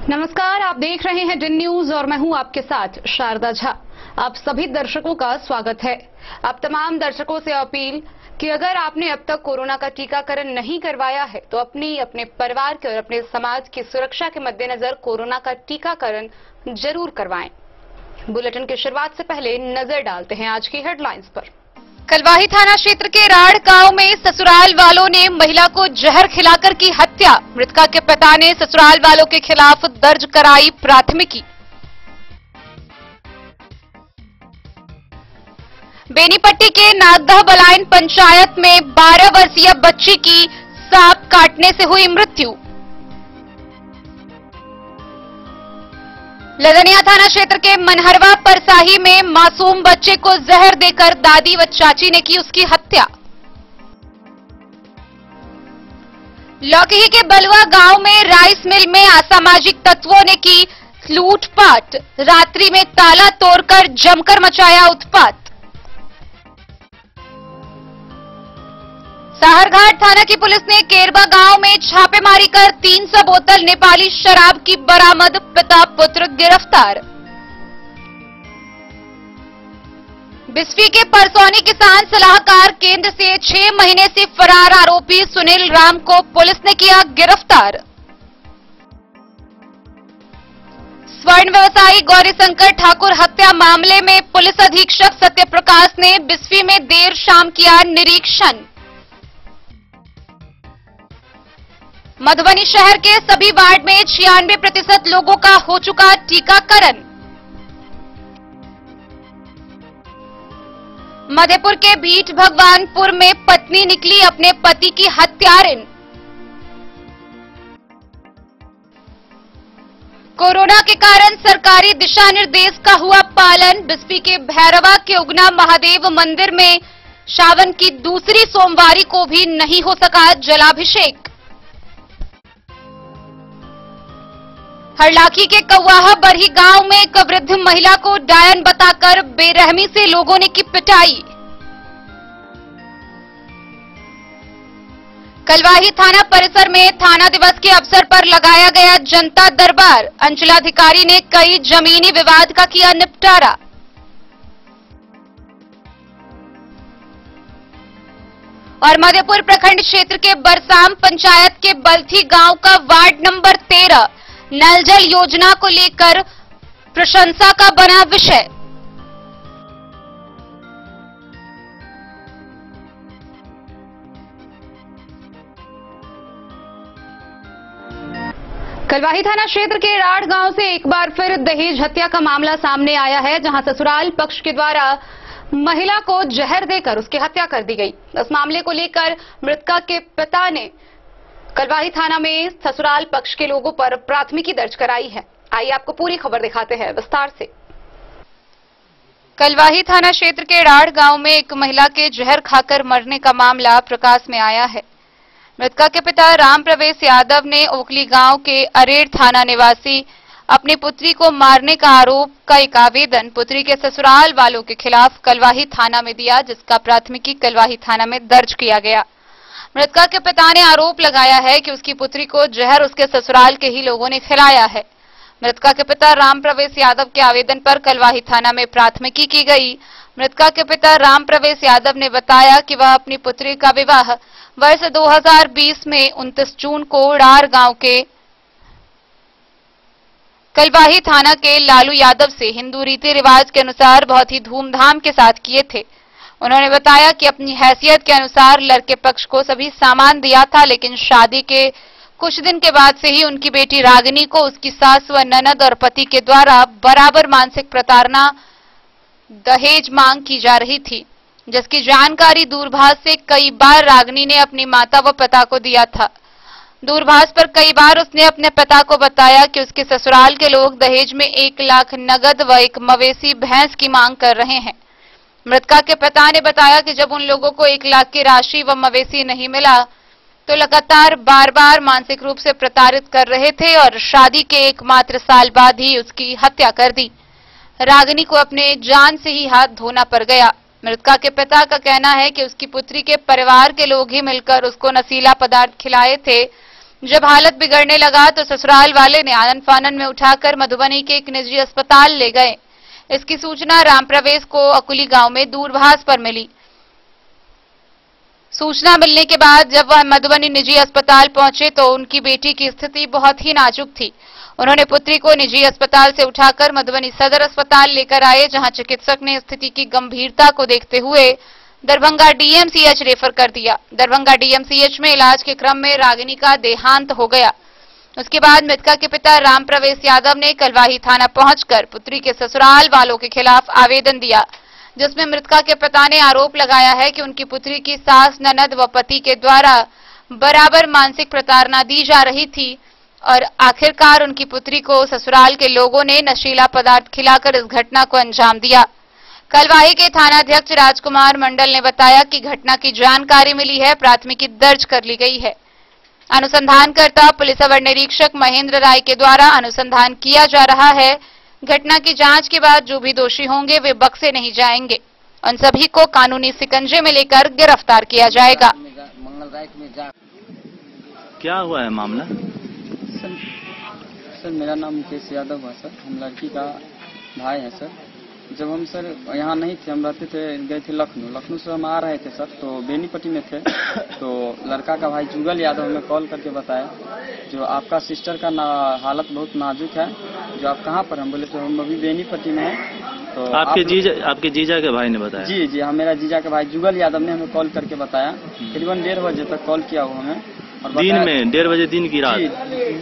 नमस्कार, आप देख रहे हैं डिन न्यूज और मैं हूं आपके साथ शारदा झा। आप सभी दर्शकों का स्वागत है। अब तमाम दर्शकों से अपील कि अगर आपने अब तक कोरोना का टीकाकरण नहीं करवाया है तो अपने परिवार के और अपने समाज की सुरक्षा के मद्देनजर कोरोना का टीकाकरण जरूर करवाएं। बुलेटिन की शुरुआत से पहले नजर डालते हैं आज की हेडलाइंस पर। कलवाही थाना क्षेत्र के राड़ गांव में ससुराल वालों ने महिला को जहर खिलाकर की हत्या। मृतका के पिता ने ससुराल वालों के खिलाफ दर्ज कराई प्राथमिकी। बेनीपट्टी के नागदह बलाइन पंचायत में 12 वर्षीय बच्ची की सांप काटने से हुई मृत्यु। लदनिया थाना क्षेत्र के मनहरवा परसाही में मासूम बच्चे को जहर देकर दादी व चाची ने की उसकी हत्या। लौकही के बलुआ गांव में राइस मिल में असामाजिक तत्वों ने की लूटपाट। रात्रि में ताला तोड़कर जमकर मचाया उत्पात। साहरघाट थाना की पुलिस ने केरबा गांव में छापेमारी कर 300 बोतल नेपाली शराब की बरामद। पिता पुत्र गिरफ्तार। बिस्फी के परसौनी किसान सलाहकार केंद्र से 6 महीने से फरार आरोपी सुनील राम को पुलिस ने किया गिरफ्तार। स्वर्ण व्यवसायी गौरीशंकर ठाकुर हत्या मामले में पुलिस अधीक्षक सत्यप्रकाश ने बिस्फी में देर शाम किया निरीक्षण। मधुबनी शहर के सभी वार्ड में 96% लोगों का हो चुका टीकाकरण। मधेपुर के बीट भगवानपुर में पत्नी निकली अपने पति की हत्यारिन। कोरोना के कारण सरकारी दिशा निर्देश का हुआ पालन। बिस्फी के भैरवा के उगना महादेव मंदिर में सावन की दूसरी सोमवारी को भी नहीं हो सका जलाभिषेक। हरलाखी के कौवाहा बरही गांव में एक वृद्ध महिला को डायन बताकर बेरहमी से लोगों ने की पिटाई। कलवाही थाना परिसर में थाना दिवस के अवसर पर लगाया गया जनता दरबार। अंचलाधिकारी ने कई जमीनी विवाद का किया निपटारा। और मधेपुर प्रखंड क्षेत्र के बरसाम पंचायत के बलथी गांव का वार्ड नंबर 13 नल जल योजना को लेकर प्रशंसा का बना विषय। कलवाही थाना क्षेत्र के राड़ गांव से एक बार फिर दहेज हत्या का मामला सामने आया है, जहां ससुराल पक्ष के द्वारा महिला को जहर देकर उसकी हत्या कर दी गई। इस मामले को लेकर मृतका के पिता ने कलवाही थाना में ससुराल पक्ष के लोगों पर प्राथमिकी दर्ज कराई है। आइए आपको पूरी खबर दिखाते हैं विस्तार से। कलवाही थाना क्षेत्र के राड़ गांव में एक महिला के जहर खाकर मरने का मामला प्रकाश में आया है। मृतका के पिता राम प्रवेश यादव ने ओखली गांव के अरेर थाना निवासी अपनी पुत्री को मारने का आरोप का एक आवेदन पुत्री के ससुराल वालों के खिलाफ कलवाही थाना में दिया, जिसका प्राथमिकी कलवाही थाना में दर्ज किया गया। मृतका के पिता ने आरोप लगाया है कि उसकी पुत्री को जहर उसके ससुराल के ही लोगों ने खिलाया है। मृतका के पिता राम प्रवेश यादव के आवेदन पर कलवाही थाना में प्राथमिकी की गई। मृतका के पिता राम प्रवेश यादव ने बताया कि वह अपनी पुत्री का विवाह वर्ष 2020 में 29 जून को रार गांव के कलवाही थाना के लालू यादव से हिंदू रीति रिवाज के अनुसार बहुत ही धूमधाम के साथ किए थे। उन्होंने बताया कि अपनी हैसियत के अनुसार लड़के पक्ष को सभी सामान दिया था, लेकिन शादी के कुछ दिन के बाद से ही उनकी बेटी रागिनी को उसकी सास व ननद और पति के द्वारा बराबर मानसिक प्रताड़ना दहेज मांग की जा रही थी, जिसकी जानकारी दूरभाष से कई बार रागिनी ने अपनी माता व पिता को दिया था। दूरभाष पर कई बार उसने अपने पिता को बताया कि उसके ससुराल के लोग दहेज में 1 लाख नगद व एक मवेशी भैंस की मांग कर रहे हैं। मृतका के पिता ने बताया कि जब उन लोगों को 1 लाख की राशि व मवेशी नहीं मिला तो लगातार बार-बार मानसिक रूप से प्रताड़ित कर रहे थे और शादी के एकमात्र साल बाद ही उसकी हत्या कर दी। रागिनी को अपने जान से ही हाथ धोना पड़ गया। मृतका के पिता का कहना है कि उसकी पुत्री के परिवार के लोग ही मिलकर उसको नशीला पदार्थ खिलाए थे, जब हालत बिगड़ने लगा तो ससुराल वाले ने आनन फानन में उठाकर मधुबनी के एक निजी अस्पताल ले गए। इसकी सूचना राम प्रवेश को अकुली गांव में दूरभाष पर मिली। सूचना मिलने के बाद जब वह मधुबनी निजी अस्पताल पहुंचे तो उनकी बेटी की स्थिति बहुत ही नाजुक थी। उन्होंने पुत्री को निजी अस्पताल से उठाकर मधुबनी सदर अस्पताल लेकर आए, जहां चिकित्सक ने स्थिति की गंभीरता को देखते हुए दरभंगा डीएमसीएच रेफर कर दिया। दरभंगा डीएमसीएच में इलाज के क्रम में रागिनी का देहांत हो गया। उसके बाद मृतका के पिता राम प्रवेश यादव ने कलवाही थाना पहुंचकर पुत्री के ससुराल वालों के खिलाफ आवेदन दिया, जिसमें मृतका के पिता ने आरोप लगाया है कि उनकी पुत्री की सास, ननद व पति के द्वारा बराबर मानसिक प्रताड़ना दी जा रही थी और आखिरकार उनकी पुत्री को ससुराल के लोगों ने नशीला पदार्थ खिलाकर इस घटना को अंजाम दिया। कलवाही के थानाध्यक्ष राजकुमार मंडल ने बताया कि घटना की जानकारी मिली है, प्राथमिकी दर्ज कर ली गई है। अनुसंधानकर्ता पुलिस अवर निरीक्षक महेंद्र राय के द्वारा अनुसंधान किया जा रहा है। घटना की जांच के बाद जो भी दोषी होंगे वे बख्शे नहीं जाएंगे। उन सभी को कानूनी सिकंजे में लेकर गिरफ्तार किया जाएगा। क्या हुआ है मामला? सर मेरा नाम मुकेश यादव है सर। हम लड़की का भाई है सर। जब हम सर यहाँ नहीं थे, हम रहते थे, गए थे लखनऊ से हम आ रहे थे सर, तो बेनीपट्टी में थे। तो लड़का का भाई जुगल यादव हमें कॉल करके बताया जो आपका सिस्टर का हालत बहुत नाजुक है, जो आप कहाँ पर? हम बोले तो हम अभी बेनीपट्टी में हैं। तो आपके जीजा के भाई ने बताया? जी हाँ, मेरा जीजा के भाई जुगल यादव ने हमें कॉल करके बताया। करीबन 1:30 बजे तक कॉल किया वो हमें। और दिन में 1:30 बजे दिन की रात?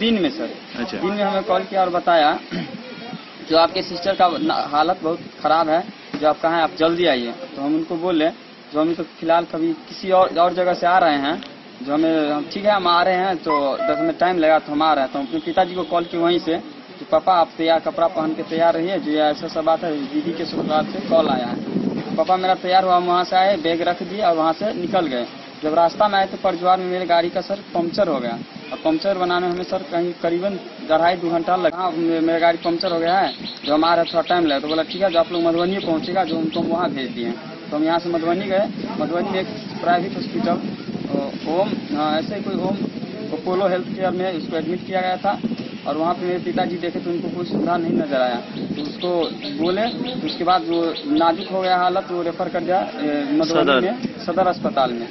दिन में सर। अच्छा। दिन में हमें कॉल किया और बताया जो आपके सिस्टर का हालत बहुत खराब है, जो आप कहाँ हैं, आप जल्दी आइए। तो हम उनको बोले जो हम तो फिलहाल कभी किसी और जगह से आ रहे हैं, जो हम ठीक है हम आ रहे हैं, तो 10 मिनट टाइम लगा तो हम आ रहे हैं। तो अपने पिताजी को कॉल किया वहीं से कि पापा आप तैयार, कपड़ा पहन के तैयार रहिए, जो ऐसा बात है। दीदी के ससुराल से कॉल आया है। पापा मेरा तैयार हुआ, हम वहाँ से आए, बैग रख दिए और वहाँ से निकल गए। जब रास्ता में आए तो परजवार में मेरी गाड़ी का सर पंक्चर हो गया, और पंक्चर बनाने में हमें सर कहीं करीबन 2.5-2 घंटा लगा। मेरा गाड़ी पंक्चर हो गया है, जो हम आ रहे थोड़ा टाइम लगा। तो बोला ठीक है, जो आप लोग मधुबनी पहुँचेगा, जो उनको वहाँ भेज दिए। तो हम यहाँ से मधुबनी गए। मधुबनी में एक प्राइवेट हॉस्पिटल ओम, ऐसे कोई ओम अपोलो हेल्थ केयर में उसको एडमिट किया गया था। और वहाँ पे मेरे पिताजी देखे तो उनको कोई सुधार नहीं नजर आया, तो उसको बोले। तो उसके बाद वो नाजुक हो गया हालत, वो रेफर कर दिया मधुबनी में सदर अस्पताल में।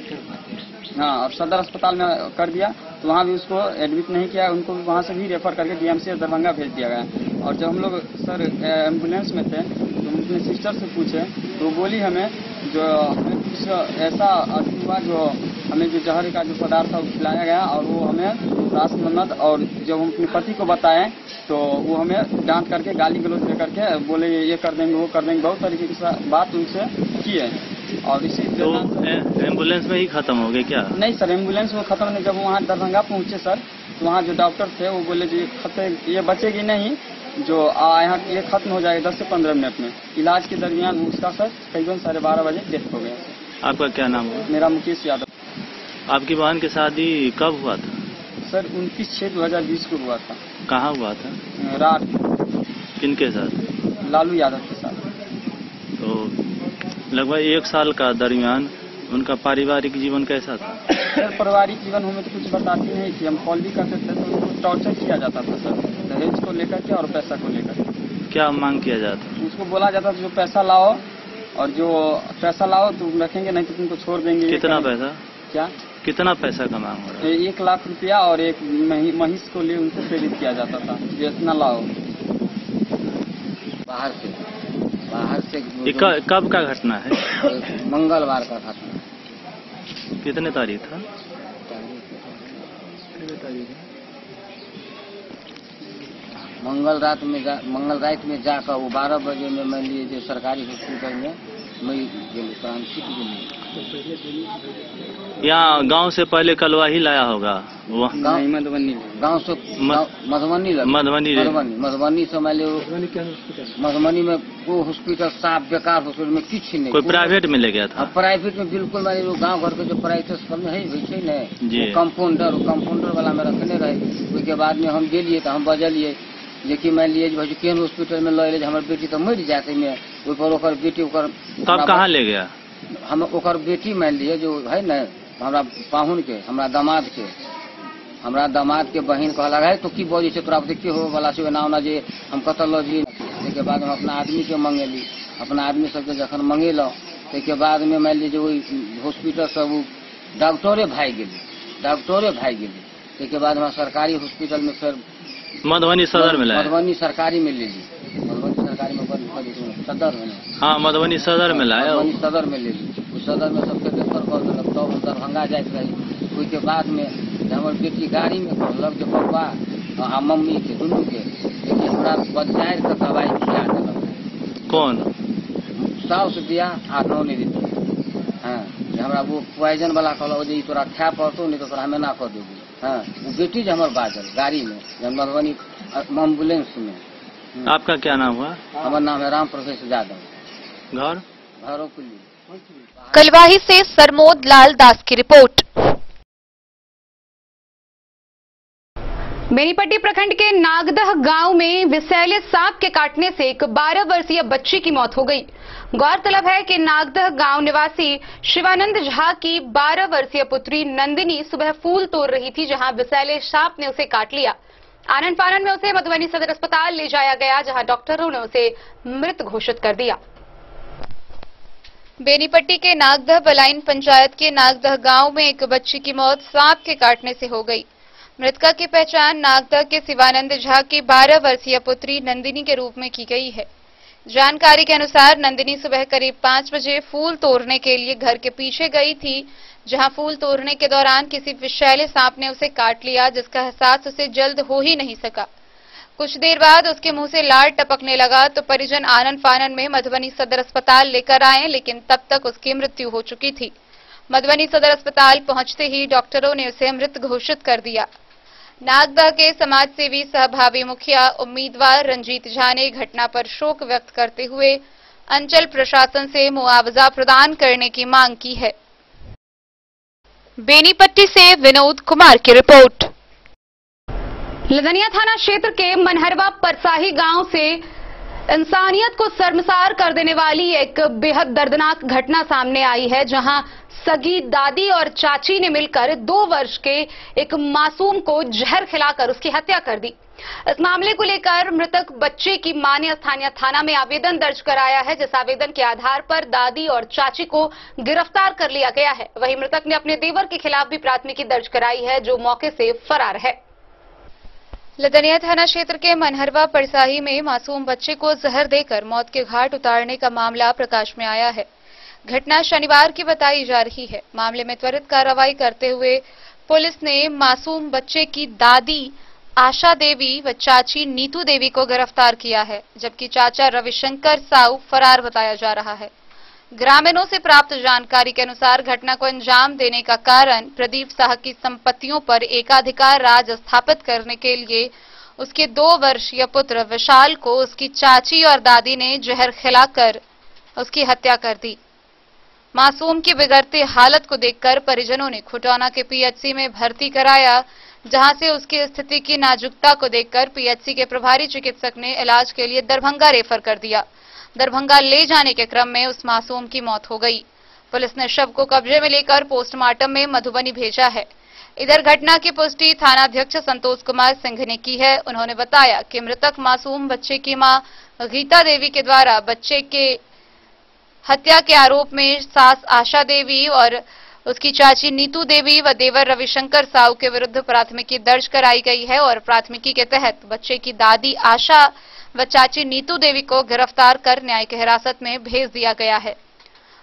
हाँ, और सदर अस्पताल में कर दिया, तो वहाँ भी उसको एडमिट नहीं किया, उनको वहाँ से भी रेफर करके डीएमसीएच दरभंगा भेज दिया गया। और जब हम लोग सर एम्बुलेंस में थे तो हम अपने सिस्टर से पूछे, तो बोली हमें जो हमें कुछ ऐसा हुआ, जो हमें जो जहर का जो पदार्थ था वो खिलाया गया, और वो हमें सास, ननद और जब हम अपने पति को बताएं तो वो हमें डांट करके गाली गलौज दे करके बोले ये कर देंगे, वो कर देंगे, बहुत तरीके की बात उनसे की है। और इसी तो एम्बुलेंस में ही खत्म हो गए क्या? नहीं सर, एम्बुलेंस में खत्म नहीं। जब वहाँ दरभंगा पहुँचे सर, तो वहाँ जो डॉक्टर थे वो बोले जी ये बचेगी नहीं, जो यहाँ ये खत्म हो जाएगा 10 से 15 मिनट में। इलाज के दरमियान उसका सर करीबन 12:30 बजे डेथ हो गया। आपका क्या नाम हुआ? मेरा मुकेश यादव। आपकी बहन की शादी कब हुआ था? सर 29/6/2020 को हुआ था। कहाँ हुआ था? रात। किनके साथ? लालू यादव के साथ। तो लगभग 1 साल का दरमियान उनका पारिवारिक जीवन कैसा था? सर पारिवारिक जीवन हमें तो कुछ बताती नहीं थी। हम कॉल भी करते थे तो उनको टॉर्चर किया जाता था सर, दहेज को लेकर के और पैसा को लेकर। क्या मांग किया जाता? उसको बोला जाता था जो पैसा लाओ, और जो पैसा लाओ तो रखेंगे, नहीं तो तुमको छोड़ देंगे। कितना पैसा? क्या कितना पैसा का मांग हो रहा है? 1 लाख रुपया, और एक महिष को लिए उनको प्रेरित किया जाता था, इतना लाओ। बाहर से कब का घटना है? मंगलवार का घटना। कितने तारीख था? मंगल रात में जाकर वो 12 बजे में मान लीजिए जो सरकारी हॉस्पिटल में मैं यहाँ गांव से पहले कलवाही लाया होगा? मधुबनी गांव से मधुबनी से मान लो मधुबनी में वो हॉस्पिटल साफ बेकार हॉस्पिटल में कुछ नहीं। कोई प्राइवेट में ले गया था? प्राइवेट में बिल्कुल मान लो गाँव घर के जो प्राइवेट अस्पताल में है कंपाउंडर वाला में रखने रहे। उसके बाद में हम गेलिए तो हम बजलिए जेकि मान लीजिए केन हॉस्पिटल में ले हमारे बेटी तो मर जाते में, ओकर बेटी तब कहाँ ले गया? हम ओकर बेटी मान लिए जो है न हमारा पाहुन के, हमारा दामाद के, हमरा दामाद के बहन कहला है तो की बोली से तोरा देखिए हो वाला से ना होना जे हम कतल जी। के बाद हम अपना आदमी के मंगेली, अपना आदमी सबके जखन मंगेल के बाद में मान लीजिए वही हॉस्पिटल सब डॉक्टरे भाग गेली। के बाद हम सरकारी हॉस्पिटल में फिर मधुबनी सदर में लाए, मधुबनी सरकारी में ले ली, मधुबनी सरकारी में सदर में, हाँ मधुबनी सदर में लाए, मधुबनी सदर में ले ली। उस सदर में सबके रेफर कर दिलक, तब हम दरभंगा जाइत रही। उसके बाद में हमार बेटी गाड़ी में कहलक जे पप्पा आ मम्मी के दुनू के हमरा बचाएर के दवाई खिया देलक। कौन साउस दिया आ नौनी दी। हाँ हमरा वो पॉइजन वाला कहल जे तोरा खाए पड़तो नहीं तो तोरा हमें ना कर देबू। हाँ वो बेटी जो हमारे बाजल गाड़ी में मधुबनी एम्बुलेंस में। आपका क्या नाम हुआ? हमारा नाम है राम प्रवेश यादव। घर घरोकुली। कलवाही से सरमोद लाल दास की रिपोर्ट। बेनीपट्टी प्रखंड के नागदह गांव में विषैले सांप के काटने से एक 12 वर्षीय बच्ची की मौत हो गई। गौरतलब है कि नागदह गांव निवासी शिवानंद झा की 12 वर्षीय पुत्री नंदिनी सुबह फूल तोड़ रही थी, जहां विषैले सांप ने उसे काट लिया। आनन फानन में उसे मधुबनी सदर अस्पताल ले जाया गया, जहां डॉक्टरों ने उसे मृत घोषित कर दिया। बेनीपट्टी के नागदह बलाइन पंचायत के नागदह गांव में एक बच्ची की मौत सांप के काटने से हो गई। मृतका की पहचान नागदह के शिवानंद झा की 12 वर्षीय पुत्री नंदिनी के रूप में की गई है। जानकारी के अनुसार नंदिनी सुबह करीब 5 बजे फूल तोड़ने के लिए घर के पीछे गई थी, जहां फूल तोड़ने के दौरान किसी विषैले सांप ने उसे काट लिया, जिसका एहसास उसे जल्द हो ही नहीं सका। कुछ देर बाद उसके मुंह से लार टपकने लगा तो परिजन आनन फानन में मधुबनी सदर अस्पताल लेकर आए, लेकिन तब तक उसकी मृत्यु हो चुकी थी। मधुबनी सदर अस्पताल पहुंचते ही डॉक्टरों ने उसे मृत घोषित कर दिया। नागदह के समाज सेवी सहभावी मुखिया उम्मीदवार रंजीत झा ने घटना पर शोक व्यक्त करते हुए अंचल प्रशासन से मुआवजा प्रदान करने की मांग की है। बेनीपट्टी से विनोद कुमार की रिपोर्ट। लदनिया थाना क्षेत्र के मनहरवा परसाही गांव से इंसानियत को शर्मसार कर देने वाली एक बेहद दर्दनाक घटना सामने आई है, जहां सगी दादी और चाची ने मिलकर 2 वर्ष के एक मासूम को जहर खिलाकर उसकी हत्या कर दी। इस मामले को लेकर मृतक बच्चे की मां ने स्थानीय थाना में आवेदन दर्ज कराया है, जिस आवेदन के आधार पर दादी और चाची को गिरफ्तार कर लिया गया है। वहीं मृतक ने अपने देवर के खिलाफ भी प्राथमिकी दर्ज कराई है, जो मौके से फरार है। लदनिया थाना क्षेत्र के मनहरवा परसाही में मासूम बच्चे को जहर देकर मौत के घाट उतारने का मामला प्रकाश में आया है। घटना शनिवार की बताई जा रही है। मामले में त्वरित कार्रवाई करते हुए पुलिस ने मासूम बच्चे की दादी आशा देवी व चाची नीतू देवी को गिरफ्तार किया है, जबकि चाचा रविशंकर साहू फरार बताया जा रहा है। ग्रामीणों से प्राप्त जानकारी के अनुसार घटना को अंजाम देने का कारण प्रदीप साह की संपत्तियों पर एकाधिकार राज स्थापित करने के लिए उसके 2 वर्षीय पुत्र विशाल को उसकी चाची और दादी ने जहर खिलाकर उसकी हत्या कर दी। मासूम की बिगड़ती हालत को देखकर परिजनों ने खुटौना के पीएचसी में भर्ती कराया, जहां से उसकी स्थिति की नाजुकता को देखकर पीएचसी के प्रभारी चिकित्सक ने इलाज के लिए दरभंगा रेफर कर दिया। दरभंगा ले जाने के क्रम में उस मासूम की मौत हो गई। पुलिस ने शव को कब्जे में लेकर पोस्टमार्टम में मधुबनी भेजा है। इधर घटना की पुष्टि थानाध्यक्ष संतोष कुमार सिंह ने की है। उन्होंने बताया कि मृतक मासूम बच्चे की मां गीता देवी के द्वारा बच्चे के हत्या के आरोप में सास आशा देवी और उसकी चाची नीतू देवी व देवर रविशंकर साहू के विरुद्ध प्राथमिकी दर्ज कराई गई है और प्राथमिकी के तहत बच्चे की दादी आशा व चाची नीतू देवी को गिरफ्तार कर न्यायिक हिरासत में भेज दिया गया है।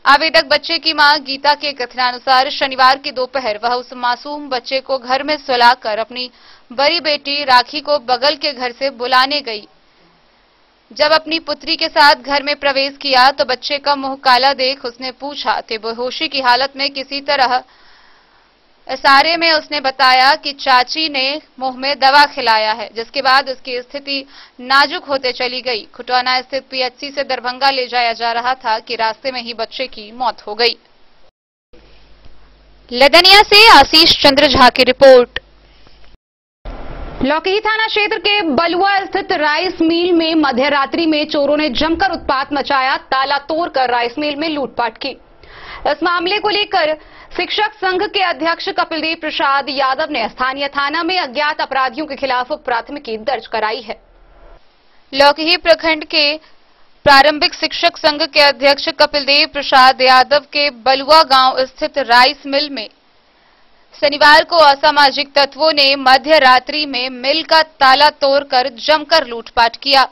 आवेदक बच्चे की मां गीता के कथनानुसार शनिवार की दोपहर वह उस मासूम बच्चे को घर में सुलाकर अपनी बड़ी बेटी राखी को बगल के घर से बुलाने गई। जब अपनी पुत्री के साथ घर में प्रवेश किया तो बच्चे का मुंह काला देख उसने पूछा तो बेहोशी की हालत में किसी तरह इशारे में उसने बताया कि चाची ने मुंह में दवा खिलाया है, जिसके बाद उसकी स्थिति नाजुक होते चली गई। खुटौना स्थित पीएचसी से दरभंगा ले जाया जा रहा था कि रास्ते में ही बच्चे की मौत हो गई। लदनिया से आशीष चंद्र झा की रिपोर्ट। लौकही थाना क्षेत्र के बलुआ स्थित राइस मिल में मध्य रात्रि में चोरों ने जमकर उत्पात मचाया, ताला तोड़कर राइस मिल में लूटपाट की। इस मामले को लेकर शिक्षक संघ के अध्यक्ष कपिलदेव प्रसाद यादव ने स्थानीय थाना में अज्ञात अपराधियों के खिलाफ प्राथमिकी दर्ज कराई है। लौकही प्रखंड के प्रारंभिक शिक्षक संघ के अध्यक्ष कपिलदेव प्रसाद यादव के बलुआ गांव स्थित राइस मिल में शनिवार को असामाजिक तत्वों ने मध्य रात्रि में मिल का ताला तोड़कर जमकर लूटपाट किया।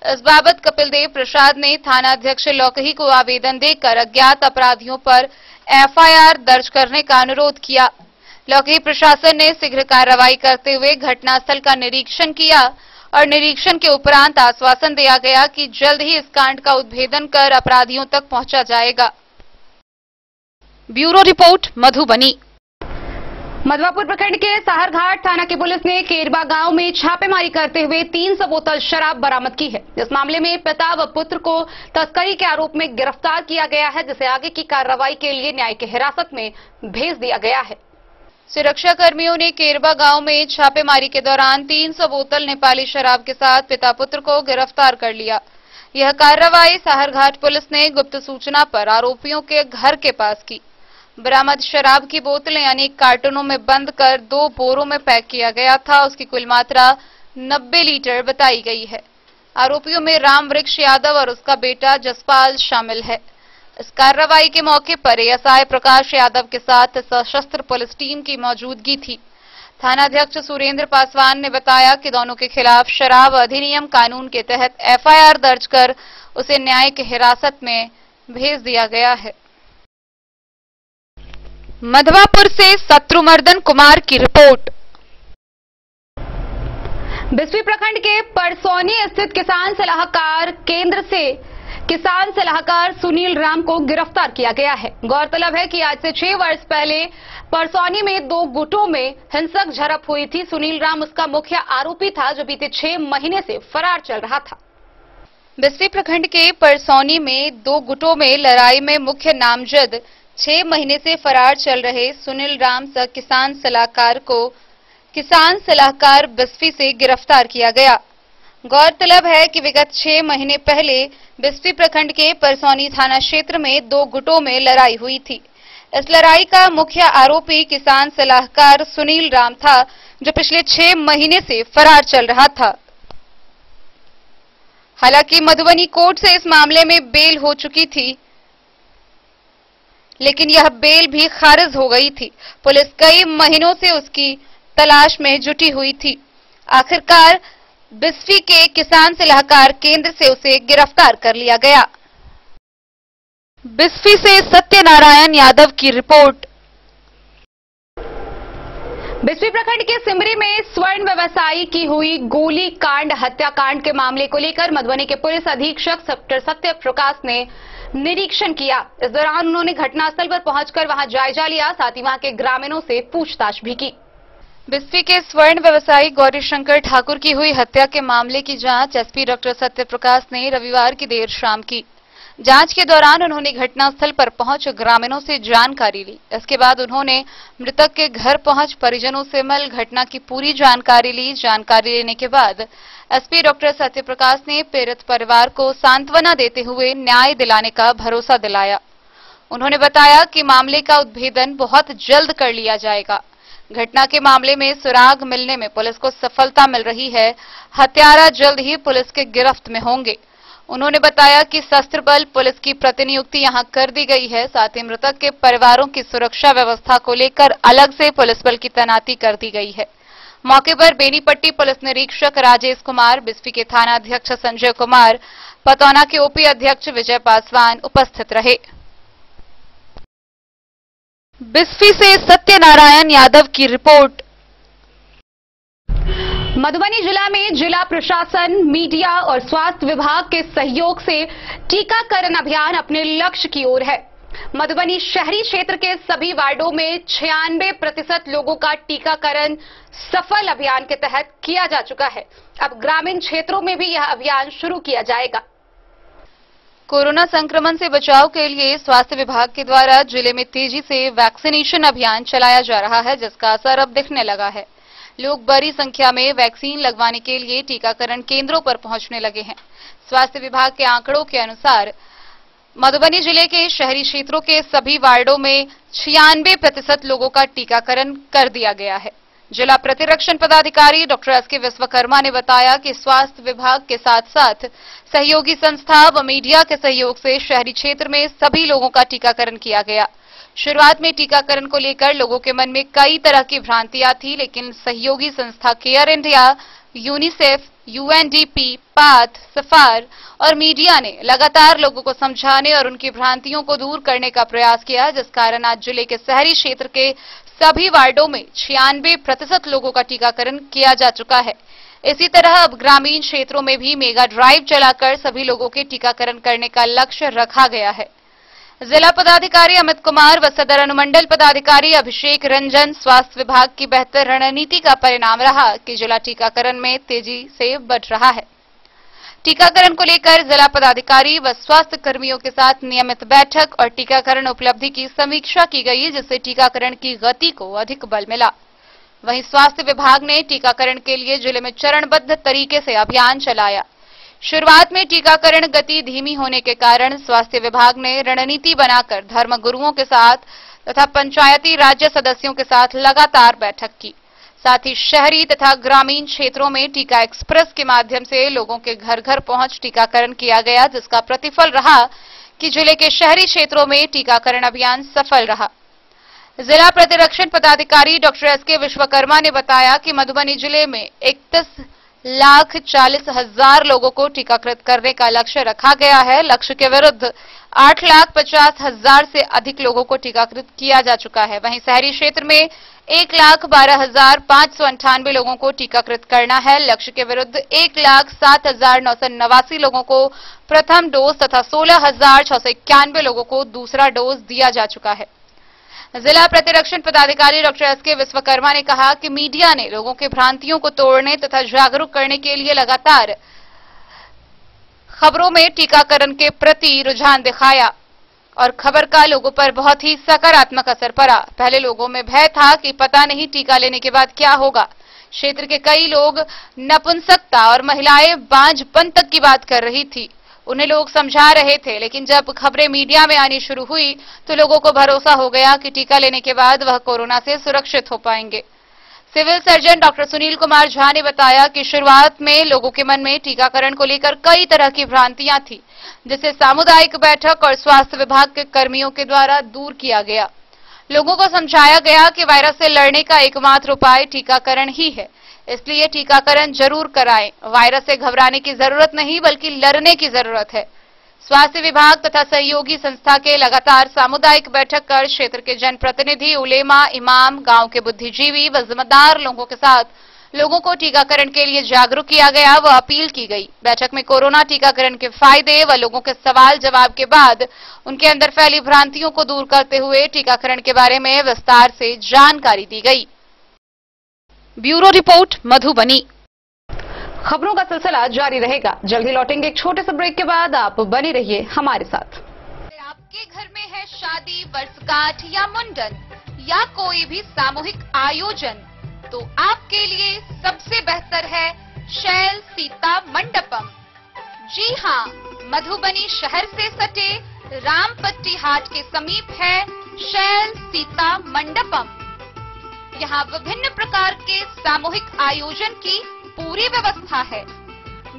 इस बाबत कपिलदेव प्रसाद ने थानाध्यक्ष लौकही को आवेदन देकर अज्ञात अपराधियों पर एफआईआर दर्ज करने का अनुरोध किया। लौकही प्रशासन ने शीघ्र कार्रवाई करते हुए घटनास्थल का निरीक्षण किया और निरीक्षण के उपरांत आश्वासन दिया गया कि जल्द ही इस कांड का उद्भेदन कर अपराधियों तक पहुंचा जाएगा। Bureau report, Madhubani. मधवापुर प्रखंड के साहरघाट थाना की पुलिस ने केरबा गांव में छापेमारी करते हुए 300 बोतल शराब बरामद की है। इस मामले में पिता व पुत्र को तस्करी के आरोप में गिरफ्तार किया गया है, जिसे आगे की कार्रवाई के लिए न्यायिक हिरासत में भेज दिया गया है। सुरक्षा कर्मियों ने केरबा गांव में छापेमारी के दौरान 300 बोतल नेपाली शराब के साथ पिता पुत्र को गिरफ्तार कर लिया। यह कार्रवाई साहरघाट पुलिस ने गुप्त सूचना पर आरोपियों के घर के पास की। बरामद शराब की बोतलें अनेक कार्टूनों में बंद कर 2 बोरों में पैक किया गया था। उसकी कुल मात्रा 90 लीटर बताई गई है। आरोपियों में राम वृक्ष यादव और उसका बेटा जसपाल शामिल है। इस कार्रवाई के मौके पर एएसआई प्रकाश यादव के साथ सशस्त्र पुलिस टीम की मौजूदगी थी। थानाध्यक्ष सुरेंद्र पासवान ने बताया कि दोनों के खिलाफ शराब अधिनियम कानून के तहत एफआईआर दर्ज कर उसे न्यायिक हिरासत में भेज दिया गया है। मधवापुर से शत्रुमर्दन कुमार की रिपोर्ट। बिस्फी प्रखंड के परसौनी स्थित किसान सलाहकार केंद्र से किसान सलाहकार सुनील राम को गिरफ्तार किया गया है। गौरतलब है कि आज से 6 वर्ष पहले परसौनी में 2 गुटों में हिंसक झड़प हुई थी। सुनील राम उसका मुख्य आरोपी था, जो बीते 6 महीने से फरार चल रहा था। बिस्फी प्रखंड के परसौनी में 2 गुटों में लड़ाई में मुख्य नामजद 6 महीने से फरार चल रहे सुनील राम सह किसान सलाहकार को किसान सलाहकार बिस्फी से गिरफ्तार किया गया। गौरतलब है कि विगत 6 महीने पहले बिस्फी प्रखंड के परसौनी थाना क्षेत्र में 2 गुटों में लड़ाई हुई थी। इस लड़ाई का मुख्य आरोपी किसान सलाहकार सुनील राम था, जो पिछले 6 महीने से फरार चल रहा था। हालांकि मधुबनी कोर्ट से इस मामले में बेल हो चुकी थी, लेकिन यह बेल भी खारिज हो गई थी। पुलिस कई महीनों से उसकी तलाश में जुटी हुई थी। आखिरकार बिस्फी के किसान सलाहकार केंद्र से उसे गिरफ्तार कर लिया गया। बिस्फी से सत्यनारायण यादव की रिपोर्ट। बिस्फी प्रखंड के सिमरी में स्वर्ण व्यवसायी की हुई गोली कांड हत्याकांड के मामले को लेकर मधुबनी के पुलिस अधीक्षक डॉक्टर सत्य प्रकाश ने निरीक्षण किया। इस दौरान उन्होंने घटनास्थल पर पहुंचकर वहां जायजा लिया, साथ ही वहां के ग्रामीणों से पूछताछ भी की। बिस्फी के स्वर्ण व्यवसायी गौरी शंकर ठाकुर की हुई हत्या के मामले की जांच एसपी डॉक्टर सत्य प्रकाश ने रविवार की देर शाम की। जांच के दौरान उन्होंने घटनास्थल पर पहुंच ग्रामीणों से जानकारी ली। इसके बाद उन्होंने मृतक के घर पहुंच परिजनों से मिल घटना की पूरी जानकारी ली। जानकारी लेने के बाद एसपी डॉक्टर सत्य प्रकाश ने पीड़ित परिवार को सांत्वना देते हुए न्याय दिलाने का भरोसा दिलाया। उन्होंने बताया कि मामले का उद्भेदन बहुत जल्द कर लिया जाएगा। घटना के मामले में सुराग मिलने में पुलिस को सफलता मिल रही है। हत्यारा जल्द ही पुलिस के गिरफ्त में होंगे। उन्होंने बताया कि शस्त्र बल पुलिस की प्रतिनियुक्ति यहां कर दी गई है। साथ ही मृतक के परिवारों की सुरक्षा व्यवस्था को लेकर अलग से पुलिस बल की तैनाती कर दी गई है। मौके पर बेनीपट्टी पुलिस निरीक्षक राजेश कुमार, बिस्फी के थाना अध्यक्ष संजय कुमार, पतौना के ओपी अध्यक्ष विजय पासवान उपस्थित रहे। बिस्फी से सत्यनारायण यादव की रिपोर्ट। मधुबनी जिला में जिला प्रशासन, मीडिया और स्वास्थ्य विभाग के सहयोग से टीकाकरण अभियान अपने लक्ष्य की ओर है। मधुबनी शहरी क्षेत्र के सभी वार्डों में 96% लोगों का टीकाकरण सफल अभियान के तहत किया जा चुका है। अब ग्रामीण क्षेत्रों में भी यह अभियान शुरू किया जाएगा। कोरोना संक्रमण से बचाव के लिए स्वास्थ्य विभाग के द्वारा जिले में तेजी से वैक्सीनेशन अभियान चलाया जा रहा है, जिसका असर अब दिखने लगा है। लोग बड़ी संख्या में वैक्सीन लगवाने के लिए टीकाकरण केंद्रों पर पहुंचने लगे हैं। स्वास्थ्य विभाग के आंकड़ों के अनुसार मधुबनी जिले के शहरी क्षेत्रों के सभी वार्डों में 96% लोगों का टीकाकरण कर दिया गया है। जिला प्रतिरक्षण पदाधिकारी डॉक्टर एस.के. विश्वकर्मा ने बताया कि स्वास्थ्य विभाग के साथ साथ सहयोगी संस्था व मीडिया के सहयोग से शहरी क्षेत्र में सभी लोगों का टीकाकरण किया गया। शुरुआत में टीकाकरण को लेकर लोगों के मन में कई तरह की भ्रांतियां थी, लेकिन सहयोगी संस्था care India, UNICEF, UNDP, PATH, सफार और मीडिया ने लगातार लोगों को समझाने और उनकी भ्रांतियों को दूर करने का प्रयास किया, जिस कारण आज जिले के शहरी क्षेत्र के सभी वार्डों में 96% लोगों का टीकाकरण किया जा चुका है। इसी तरह अब ग्रामीण क्षेत्रों में भी मेगा ड्राइव चलाकर सभी लोगों के टीकाकरण करने का लक्ष्य रखा गया है। जिला पदाधिकारी अमित कुमार व सदर अनुमंडल पदाधिकारी अभिषेक रंजन स्वास्थ्य विभाग की बेहतर रणनीति का परिणाम रहा कि जिला टीकाकरण में तेजी से बढ़ रहा है। टीकाकरण को लेकर जिला पदाधिकारी व स्वास्थ्य कर्मियों के साथ नियमित बैठक और टीकाकरण उपलब्धि की समीक्षा की गई, जिससे टीकाकरण की गति को अधिक बल मिला। वहीं स्वास्थ्य विभाग ने टीकाकरण के लिए जिले में चरणबद्ध तरीके से अभियान चलाया। शुरुआत में टीकाकरण गति धीमी होने के कारण स्वास्थ्य विभाग ने रणनीति बनाकर धर्म गुरुओं के साथ तथा पंचायती राज्य सदस्यों के साथ लगातार बैठक की। साथ ही शहरी तथा ग्रामीण क्षेत्रों में टीका एक्सप्रेस के माध्यम से लोगों के घर घर पहुंच टीकाकरण किया गया, जिसका प्रतिफल रहा कि जिले के शहरी क्षेत्रों में टीकाकरण अभियान सफल रहा। जिला प्रतिरक्षण पदाधिकारी डॉक्टर एस.के. विश्वकर्मा ने बताया कि मधुबनी जिले में 31,40,000 लोगों को टीकाकृत करने का लक्ष्य रखा गया है। लक्ष्य के विरुद्ध 8,50,000 से अधिक लोगों को टीकाकृत किया जा चुका है। वहीं शहरी क्षेत्र में 1,12,598 लोगों को टीकाकृत करना है। लक्ष्य के विरुद्ध 1,07,989 लोगों को प्रथम डोज तथा 16,691 लोगों को दूसरा डोज दिया जा चुका है। जिला प्रतिरक्षण पदाधिकारी डॉक्टर एस.के. विश्वकर्मा ने कहा कि मीडिया ने लोगों के भ्रांतियों को तोड़ने तथा जागरूक करने के लिए लगातार खबरों में टीकाकरण के प्रति रुझान दिखाया और खबर का लोगों पर बहुत ही सकारात्मक असर पड़ा। पहले लोगों में भय था कि पता नहीं टीका लेने के बाद क्या होगा। क्षेत्र के कई लोग नपुंसकता और महिलाएं बांझपन तक की बात कर रही थी। उन्हें लोग समझा रहे थे, लेकिन जब खबरें मीडिया में आनी शुरू हुई तो लोगों को भरोसा हो गया कि टीका लेने के बाद वह कोरोना से सुरक्षित हो पाएंगे। Civil surgeon doctor Sunil Kumar Jha ने बताया कि शुरुआत में लोगों के मन में टीकाकरण को लेकर कई तरह की भ्रांतियां थी, जिसे सामुदायिक बैठक और स्वास्थ्य विभाग के कर्मियों के द्वारा दूर किया गया। लोगों को समझाया गया कि वायरस से लड़ने का एकमात्र उपाय टीकाकरण ही है, इसलिए टीकाकरण जरूर कराएं। वायरस से घबराने की जरूरत नहीं, बल्कि लड़ने की जरूरत है। स्वास्थ्य विभाग तथा सहयोगी संस्था के लगातार सामुदायिक बैठक कर क्षेत्र के जनप्रतिनिधि, उलेमा, इमाम, गांव के बुद्धिजीवी व जिम्मेदार लोगों के साथ लोगों को टीकाकरण के लिए जागरूक किया गया व अपील की गई। बैठक में कोरोना टीकाकरण के फायदे व लोगों के सवाल जवाब के बाद उनके अंदर फैली भ्रांतियों को दूर करते हुए टीकाकरण के बारे में विस्तार से जानकारी दी गई। Bureau report, Madhubani. खबरों का सिलसिला जारी रहेगा। जल्द ही लौटेंगे एक छोटे से ब्रेक के बाद। आप बने रहिए हमारे साथ। आपके घर में है शादी, वर्षगांठ या मुंडन या कोई भी सामूहिक आयोजन, तो आपके लिए सबसे बेहतर है शैल सीता मंडपम। जी हाँ, मधुबनी शहर से सटे रामपट्टी हाट के समीप है शैल सीता मंडपम। यहाँ विभिन्न प्रकार के सामूहिक आयोजन की पूरी व्यवस्था है।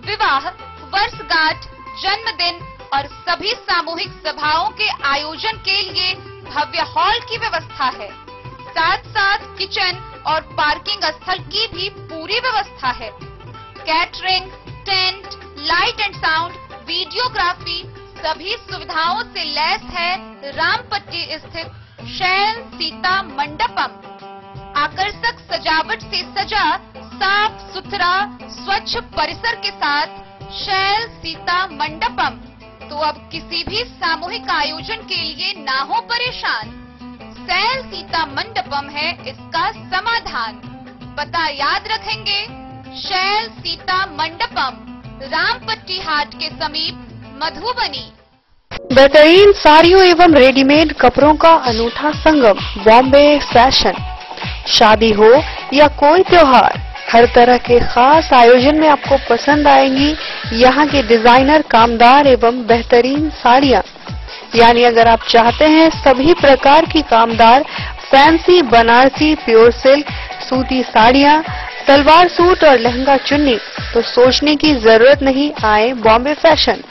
विवाह, वर्षगांठ, जन्मदिन और सभी सामूहिक सभाओं के आयोजन के लिए भव्य हॉल की व्यवस्था है। साथ साथ किचन और पार्किंग स्थल की भी पूरी व्यवस्था है। Catering, tent, light and sound, videography सभी सुविधाओं से लैस है रामपट्टी स्थित शैल सीता मंडपम। आकर्षक सजावट से सजा साफ सुथरा स्वच्छ परिसर के साथ शैल सीता मंडपम। तो अब किसी भी सामूहिक आयोजन के लिए ना हो परेशान, शैल सीता मंडपम है इसका समाधान। पता याद रखेंगे, शैल सीता मंडपम, रामपट्टी हाट के समीप, मधुबनी। बेहतरीन साड़ियों एवं रेडीमेड कपड़ों का अनूठा संगम, बॉम्बे फैशन। शादी हो या कोई त्योहार, हर तरह के खास आयोजन में आपको पसंद आएंगी यहाँ की डिजाइनर, कामदार एवं बेहतरीन साड़ियाँ। यानी अगर आप चाहते हैं सभी प्रकार की कामदार फैंसी बनारसी प्योर सिल्क सूती साड़ियां सलवार सूट और लहंगा चुन्नी तो सोचने की जरूरत नहीं, आए बॉम्बे फैशन।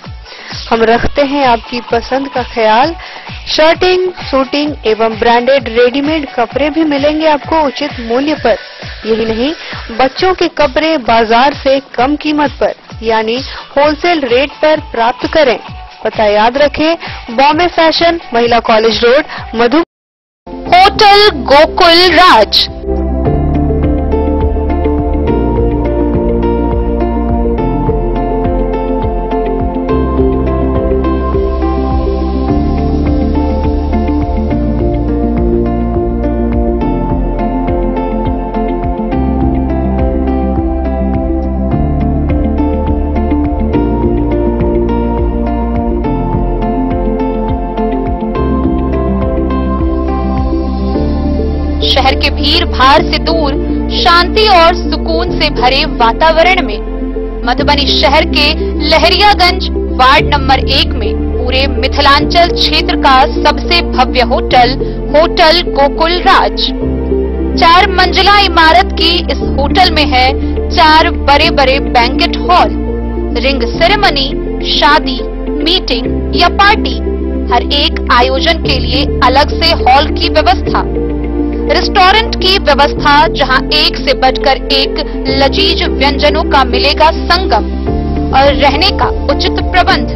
हम रखते हैं आपकी पसंद का ख्याल। शर्टिंग सूटिंग एवं ब्रांडेड रेडीमेड कपड़े भी मिलेंगे आपको उचित मूल्य पर। यही नहीं, बच्चों के कपड़े बाजार से कम कीमत पर यानी होलसेल रेट पर प्राप्त करें। पता याद रखें, बॉम्बे फैशन, महिला कॉलेज रोड, मधु। होटल गोकुल राज। शहर के भीड़ भाड़ से दूर शांति और सुकून से भरे वातावरण में मधुबनी शहर के लहरियागंज वार्ड नंबर 1 में पूरे मिथिलांचल क्षेत्र का सबसे भव्य होटल होटल गोकुल राज। 4 मंजिला इमारत की इस होटल में है 4 बड़े बड़े बैंकेट हॉल, रिंग सेरेमनी, शादी, मीटिंग या पार्टी, हर एक आयोजन के लिए अलग से हॉल की व्यवस्था, रेस्टोरेंट की व्यवस्था जहां एक से बढ़कर एक लजीज व्यंजनों का मिलेगा संगम और रहने का उचित प्रबंध,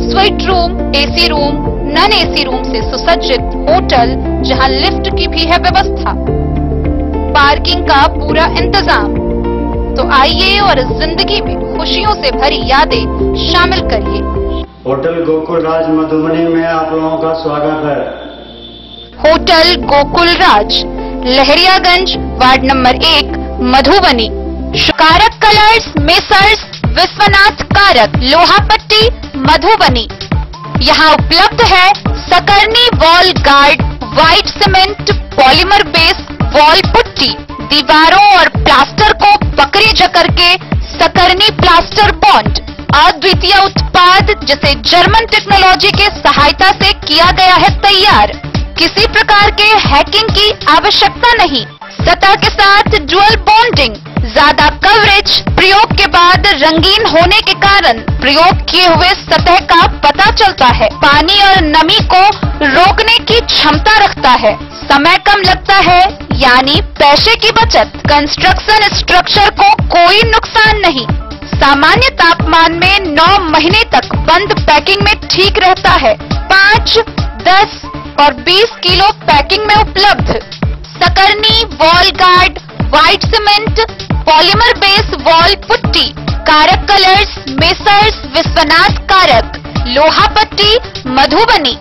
suite room, AC room, non AC room से सुसज्जित होटल जहां लिफ्ट की भी है व्यवस्था, पार्किंग का पूरा इंतजाम। तो आइए और जिंदगी में खुशियों से भरी यादें शामिल करिए। होटल गोकुल राज मधुबनी में आप लोगों का स्वागत है। होटल गोकुल राज, लहरियागंज वार्ड नंबर 1, मधुबनी। कारक कलर्स, मेसर्स विश्वनाथ कारक, लोहापट्टी, मधुबनी। यहाँ उपलब्ध है Sakarni wall guard, white cement polymer base wall putty, दीवारों और प्लास्टर को पकड़ी जकड़ के सकरनी प्लास्टर बॉन्ड, अद्वितीय उत्पाद जिसे जर्मन टेक्नोलॉजी के सहायता से किया गया है तैयार। किसी प्रकार के हैकिंग की आवश्यकता नहीं, सतह के साथ डुअल बॉन्डिंग, ज्यादा कवरेज, प्रयोग के बाद रंगीन होने के कारण प्रयोग किए हुए सतह का पता चलता है, पानी और नमी को रोकने की क्षमता रखता है, समय कम लगता है यानी पैसे की बचत, कंस्ट्रक्शन स्ट्रक्चर को कोई नुकसान नहीं, सामान्य तापमान में 9 महीने तक बंद पैकिंग में ठीक रहता है, 5, 10 और 20 किलो पैकिंग में उपलब्ध। Sakarni wall guard, white cement polymer base wall putty, Karak colours, Messrs Vishwanath Karak, Lohapatti, Madhubani.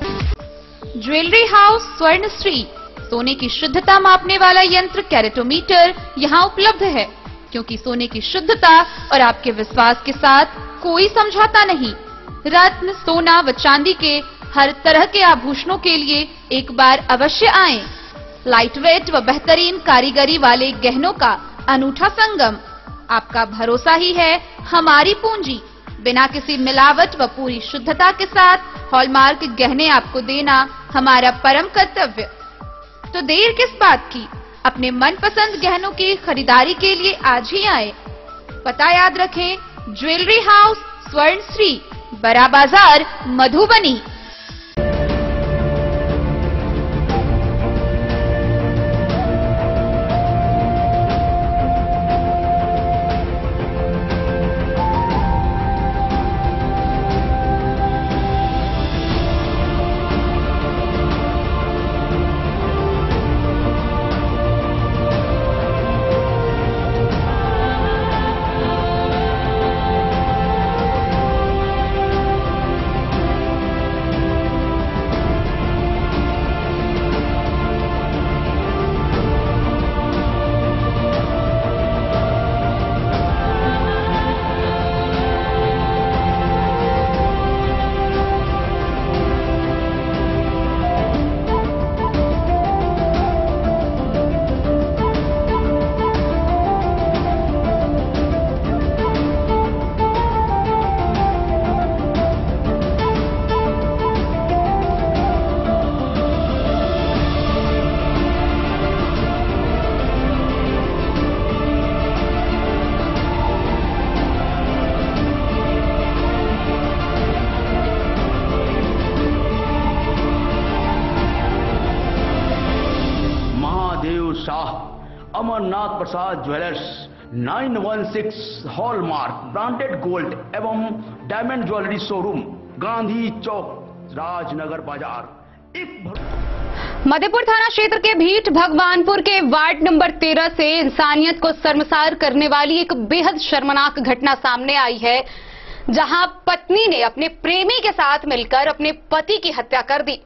Jewellery house Swarnashree, सोने की शुद्धता मापने वाला यंत्र कैरेटोमीटर यहाँ उपलब्ध है, क्योंकि सोने की शुद्धता और आपके विश्वास के साथ कोई समझौता नहीं। रत्न, सोना व चांदी के हर तरह के आभूषणों के लिए एक बार अवश्य आएं। लाइट वेट व बेहतरीन कारीगरी वाले गहनों का अनूठा संगम, आपका भरोसा ही है हमारी पूंजी। बिना किसी मिलावट व पूरी शुद्धता के साथ हॉलमार्क गहने आपको देना हमारा परम कर्तव्य। तो देर किस बात की, अपने मनपसंद गहनों की खरीदारी के लिए आज ही आए। पता याद रखें, ज्वेलरी हाउस स्वर्णश्री, बड़ा बाजार, मधुबनी। शाह, अमरनाथ प्रसाद ज्वेलर्स, 916 हॉलमार्क ब्रांडेड गोल्ड एवं डायमंड ज्वेलरी शोरूम, गांधी चौक, राजनगर बाजार। मधेपुर थाना क्षेत्र के भीट भगवानपुर के वार्ड नंबर 13 से इंसानियत को शर्मसार करने वाली एक बेहद शर्मनाक घटना सामने आई है, जहां पत्नी ने अपने प्रेमी के साथ मिलकर अपने पति की हत्या कर दी।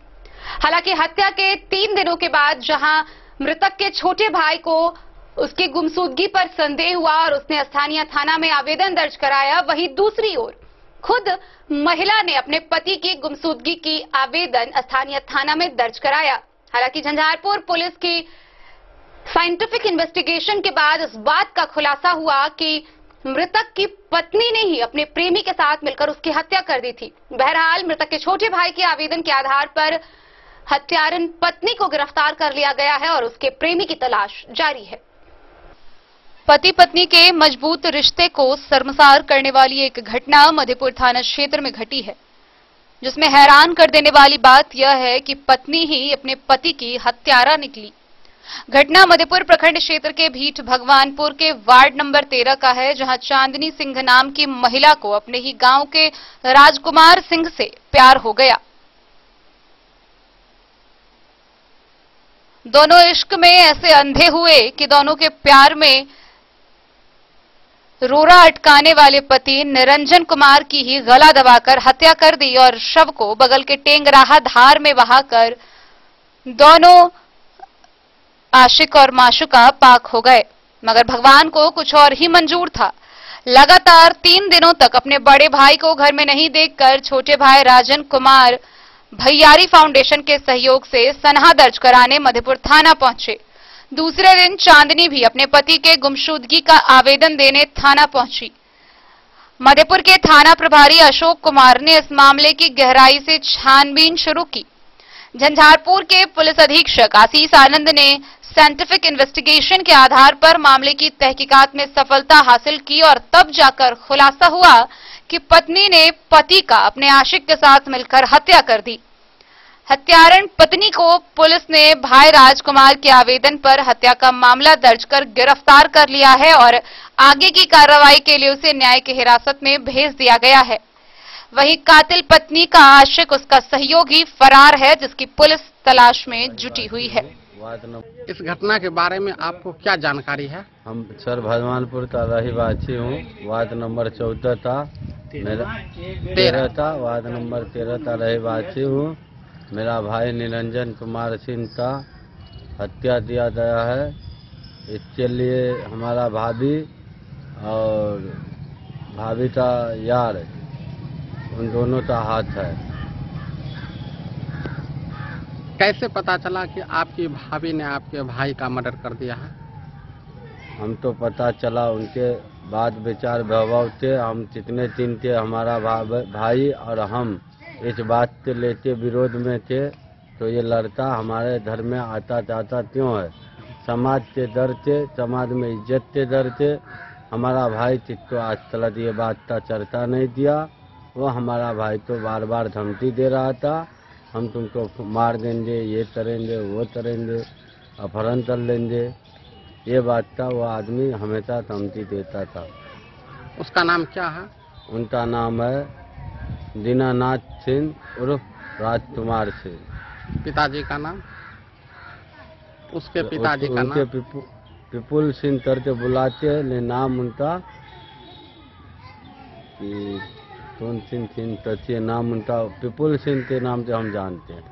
हालांकि हत्या के 3 दिनों के बाद जहां मृतक के छोटे भाई को उसकी गुमशुदगी पर संदेह हुआ और उसने स्थानीय थाना में आवेदन दर्ज कराया, वहीं दूसरी ओर खुद महिला ने अपने पति की गुमशुदगी की आवेदन स्थानीय थाना में दर्ज कराया। हालांकि झंझारपुर पुलिस की साइंटिफिक इन्वेस्टिगेशन के बाद इस बात का खुलासा हुआ कि मृतक की पत्नी ने ही अपने प्रेमी के साथ मिलकर उसकी हत्या कर दी थी। बहरहाल मृतक के छोटे भाई के आवेदन के आधार पर हत्यारन पत्नी को गिरफ्तार कर लिया गया है और उसके प्रेमी की तलाश जारी है। पति पत्नी के मजबूत रिश्ते को शर्मसार करने वाली एक घटना मधेपुर थाना क्षेत्र में घटी है, जिसमें हैरान कर देने वाली बात यह है कि पत्नी ही अपने पति की हत्यारा निकली। घटना मधेपुर प्रखंड क्षेत्र के भीट भगवानपुर के वार्ड नंबर 13 का है, जहां चांदनी सिंह नाम की महिला को अपने ही गांव के राजकुमार सिंह से प्यार हो गया। दोनों इश्क में ऐसे अंधे हुए कि दोनों के प्यार में रोरा अटकाने वाले पति निरंजन कुमार की ही गला दबाकर हत्या कर दी और शव को बगल के टेंगराहा धार में बहाकर दोनों आशिक और माशुका पाक हो गए। मगर भगवान को कुछ और ही मंजूर था। लगातार 3 दिनों तक अपने बड़े भाई को घर में नहीं देखकर छोटे भाई राजन कुमार भैयारी फाउंडेशन के सहयोग से सनहा दर्ज कराने मधेपुर थाना पहुंचे। दूसरे दिन चांदनी भी अपने पति के गुमशुदगी का आवेदन देने थाना पहुंची। मधेपुर के थाना प्रभारी अशोक कुमार ने इस मामले की गहराई से छानबीन शुरू की। झंझारपुर के पुलिस अधीक्षक आशीष आनंद ने साइंटिफिक इन्वेस्टिगेशन के आधार पर मामले की तहकीकात में सफलता हासिल की और तब जाकर खुलासा हुआ कि पत्नी ने पति का अपने आशिक के साथ मिलकर हत्या कर दी। हत्यारण पत्नी को पुलिस ने भाई राजकुमार के आवेदन पर हत्या का मामला दर्ज कर गिरफ्तार कर लिया है और आगे की कार्रवाई के लिए उसे न्याय की हिरासत में भेज दिया गया है। वहीं कातिल पत्नी का आशिक उसका सहयोगी फरार है, जिसकी पुलिस तलाश में जुटी हुई है। इस घटना के बारे में आपको क्या जानकारी है? हम सर भगवानपुर का रहीवासी हूँ। वार्ड नंबर 14 था, मेरा 13 था, वार्ड नंबर 13 का रहीवासी हूँ। मेरा भाई निरंजन कुमार सिंह का हत्या दिया गया है। इसके लिए हमारा भाभी और भाभी का यार, उन दोनों का हाथ है। कैसे पता चला कि आपकी भाभी ने आपके भाई का मर्डर कर दिया है? हम तो पता चला उनके बाद विचार वैभव थे। हम कितने दिन थे, हमारा भाई और हम इस बात के लेके विरोध में थे। तो ये लड़का हमारे घर में आता जाता क्यों है? समाज के डर थे, समाज में इज्जत के डर थे। हमारा भाई किसको आज तक ये बात का चर्चा नहीं दिया। वो हमारा भाई तो बार बार धमकी दे रहा था, हम तुमको मार देंगे, ये करेंगे, वो करेंगे, अपहरण कर लेंगे। ये बात का वो आदमी हमेशा धमकी देता था। उसका नाम क्या है? उनका नाम है दीनानाथ सिंह उर्फ राजकुमार सिंह। पिताजी का नाम? उसके पिताजी का नाम? विपुल सिंह करके बुलाते हैं, ले नाम उनका कौन सिंह नाम उनका विपुल सिंह के नाम से हम जानते हैं।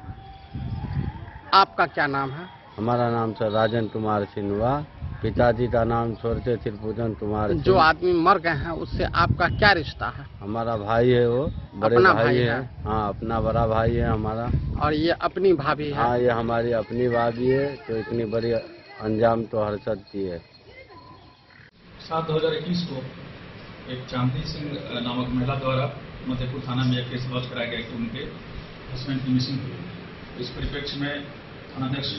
आपका क्या नाम है? हमारा नाम सर राजन कुमार सिंह हुआ। पिताजी का नाम छोड़ते त्रिभुवन कुमार। जो आदमी मर गए हैं उससे आपका क्या रिश्ता है? हमारा भाई है, वो बड़े भाई है। हाँ, अपना बड़ा भाई है हमारा। और ये अपनी भाभी है? हाँ, ये हमारी अपनी भाभी है। तो इतनी बड़ी अंजाम तो हरकत की है। 7/2021 को एक चांदनी सिंह नामक महिला द्वारा मधेपुर थाना में एक केस लॉन्च कराया गया कि उनके हस्बैंड की मिसिंग हुई। इस परिप्रेक्ष्य में थानाध्यक्ष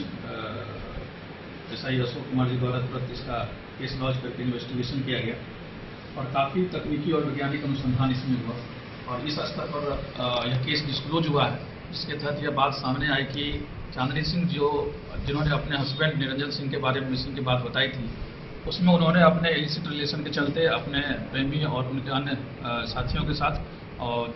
एसआई अशोक कुमार जी द्वारा तुरंत इसका केस लॉन्च करके इन्वेस्टिगेशन किया गया और काफ़ी तकनीकी और वैज्ञानिक अनुसंधान इसमें हुआ और इस स्तर पर यह केस डिस्क्लोज हुआ है, जिसके तहत यह बात सामने आई कि चांदनी सिंह जिन्होंने अपने हस्बैंड निरंजन सिंह के बारे में मिसिंग की बात बताई थी, उसमें उन्होंने अपने इलिसिट रिलेशन के चलते अपने प्रेमी और उनके अन्य साथियों के साथ और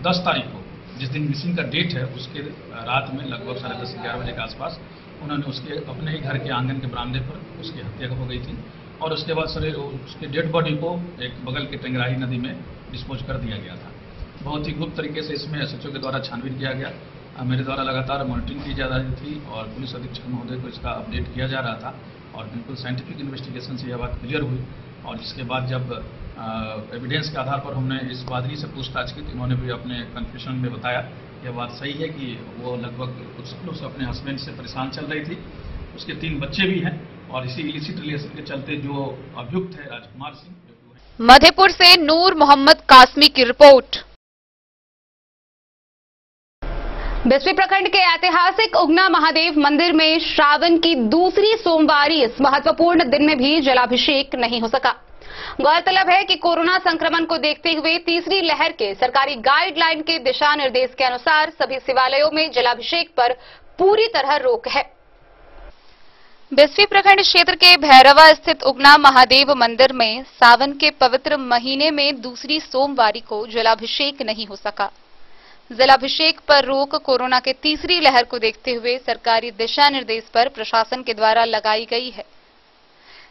10 तारीख को, जिस दिन मिसिंग का डेट है, उसके रात में लगभग 10:30 से 11 बजे के आसपास उन्होंने उसके अपने ही घर के आंगन के बरामदे पर उसकी हत्या हो गई थी और उसके बाद उसके डेड बॉडी को एक बगल के टेंगराही नदी में डिस्पोज कर दिया गया था। बहुत ही गुप्त तरीके से इसमें एसएचओ के द्वारा छानबीन किया गया। मेरे द्वारा लगातार मॉनिटरिंग की जा रही थी और पुलिस अधीक्षक महोदय को इसका अपडेट किया जा रहा था और बिल्कुल साइंटिफिक इन्वेस्टिगेशन से यह बात क्लियर हुई और जिसके बाद जब एविडेंस के आधार पर हमने इस बादली से पूछताछ की तो उन्होंने भी अपने कन्फ्यूजन में बताया यह बात सही है कि वो लगभग कुछ सालों से अपने हस्बैंड से परेशान चल रही थी। उसके 3 बच्चे भी हैं और इसी इलिसिट रिलेशन के चलते जो अभियुक्त है राजकुमार सिंह। मधेपुर से नूर मोहम्मद कासमी की रिपोर्ट। बिस्फी प्रखंड के ऐतिहासिक उगना महादेव मंदिर में श्रावण की दूसरी सोमवारी इस महत्वपूर्ण दिन में भी जलाभिषेक नहीं हो सका। गौरतलब है कि कोरोना संक्रमण को देखते हुए तीसरी लहर के सरकारी गाइडलाइन के दिशा निर्देश के अनुसार सभी शिवालयों में जलाभिषेक पर पूरी तरह रोक है। बिस्फी प्रखंड क्षेत्र के भैरवा स्थित उगना महादेव मंदिर में सावन के पवित्र महीने में दूसरी सोमवारी को जलाभिषेक नहीं हो सका। जलाभिषेक पर रोक कोरोना के तीसरी लहर को देखते हुए सरकारी दिशा निर्देश पर प्रशासन के द्वारा लगाई गई है,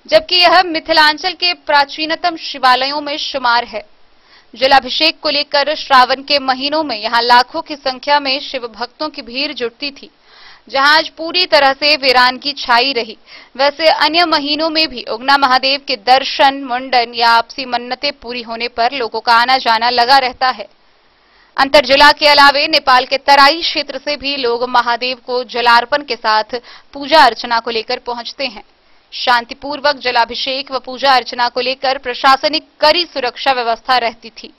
जबकि यह मिथिलांचल के प्राचीनतम शिवालयों में शुमार है। जलाभिषेक को लेकर श्रावण के महीनों में यहां लाखों की संख्या में शिव भक्तों की भीड़ जुटती थी, जहां आज पूरी तरह से वीरानगी छाई रही। वैसे अन्य महीनों में भी उगना महादेव के दर्शन, मुंडन या आपसी मन्नतें पूरी होने पर लोगों का आना जाना लगा रहता है। अंतरजिला के अलावे नेपाल के तराई क्षेत्र से भी लोग महादेव को जलार्पण के साथ पूजा अर्चना को लेकर पहुंचते हैं। शांतिपूर्वक जलाभिषेक व पूजा अर्चना को लेकर प्रशासनिक कड़ी सुरक्षा व्यवस्था रहती थी।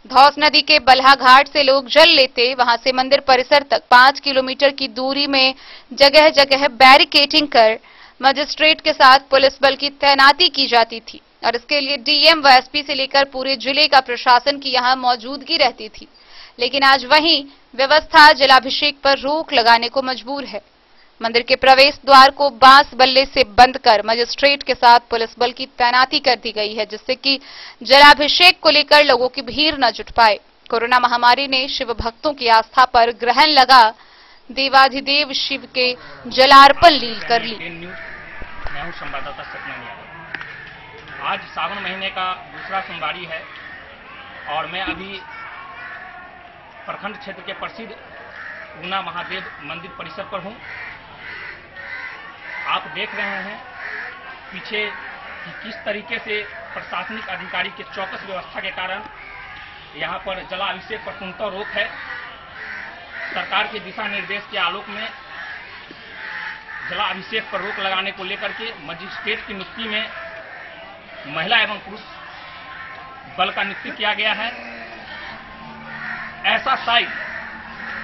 धौस नदी के बल्हा घाट से लोग जल लेते वहां से मंदिर परिसर तक 5 किलोमीटर की दूरी में जगह जगह बैरिकेडिंग कर मजिस्ट्रेट के साथ पुलिस बल की तैनाती की जाती थी और इसके लिए डीएम व एसपी से लेकर पूरे जिले का प्रशासन की यहां मौजूदगी रहती थी। लेकिन आज वहीं व्यवस्था जलाभिषेक पर रोक लगाने को मजबूर है। मंदिर के प्रवेश द्वार को बांस बल्ले से बंद कर मजिस्ट्रेट के साथ पुलिस बल की तैनाती कर दी गई है, जिससे कि जलाभिषेक को लेकर लोगों की भीड़ न जुट पाए। कोरोना महामारी ने शिव भक्तों की आस्था पर ग्रहण लगा, देवाधिदेव शिव के जलार्पण लील कर ली। मैं हूं संवाददाता सत्यनारायण यादव। आज सावन महीने का दूसरा सोमवारी है और मैं अभी प्रखंड क्षेत्र के प्रसिद्ध उगना महादेव मंदिर परिसर पर हूं। आप देख रहे हैं पीछे कि किस तरीके से प्रशासनिक अधिकारी के चौकस व्यवस्था के कारण यहां पर जलाभिषेक पर पूर्णतः रोक है। सरकार के दिशा निर्देश के आलोक में जलाभिषेक पर रोक लगाने को लेकर के मजिस्ट्रेट की नियुक्ति में महिला एवं पुरुष बल का नियुक्ति किया गया है। ऐसा शायद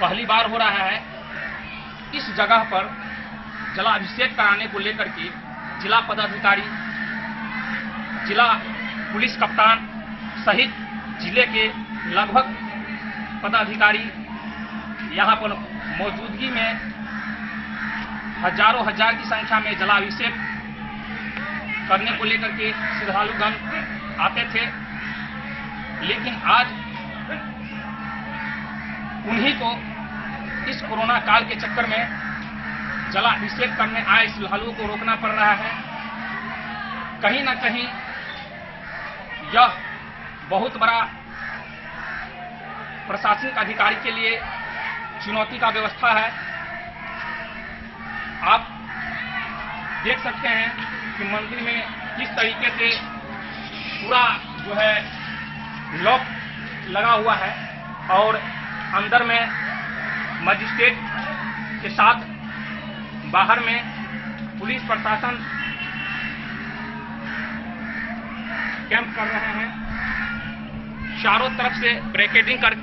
पहली बार हो रहा है। इस जगह पर जलाभिषेक कराने को लेकर के जिला पदाधिकारी, जिला पुलिस कप्तान सहित जिले के लगभग पदाधिकारी यहां पर मौजूदगी में हजारों हजार की संख्या में जलाभिषेक करने को लेकर के श्रद्धालुगण आते थे। लेकिन आज उन्हीं को इस कोरोना काल के चक्कर में जलाभिषेक करने आए श्रद्धालुओं को रोकना पड़ रहा है। कहीं ना कहीं यह बहुत बड़ा प्रशासनिक अधिकारी के लिए चुनौती का व्यवस्था है। आप देख सकते हैं कि मंदिर में किस तरीके से पूरा जो है लॉक लगा हुआ है और अंदर में मजिस्ट्रेट के साथ बाहर में पुलिस प्रशासन कैंप कर रहे हैं। चारों तरफ से बैरिकेडिंग कर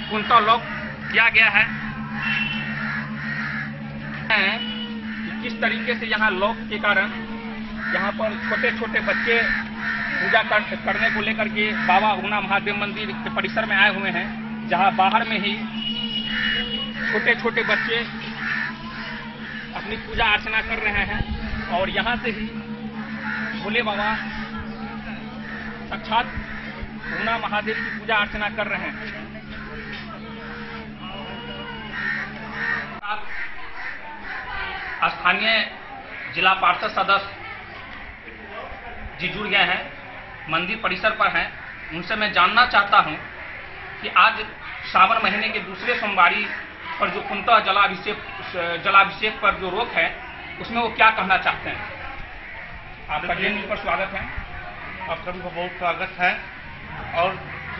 पूर्णतः लॉक किया गया है। किस तरीके से यहाँ लॉक के कारण यहाँ पर छोटे छोटे बच्चे पूजा करने को लेकर के बाबा उगना महादेव मंदिर के परिसर में आए हुए हैं, जहां बाहर में ही छोटे छोटे बच्चे अपनी पूजा अर्चना कर रहे हैं और यहाँ से ही भोले बाबा साक्षात पूर्णा महादेव की पूजा अर्चना कर रहे हैं। स्थानीय जिला पार्षद सदस्य जी जुड़ गए हैं, मंदिर परिसर पर हैं। उनसे मैं जानना चाहता हूं कि आज सावन महीने के दूसरे सोमवारी पर जो पूर्णतः जलाभिषेक पर जो रोक है उसमें वो क्या कहना चाहते हैं। आपका न्यूज पर स्वागत है। आप सभी का बहुत स्वागत है। और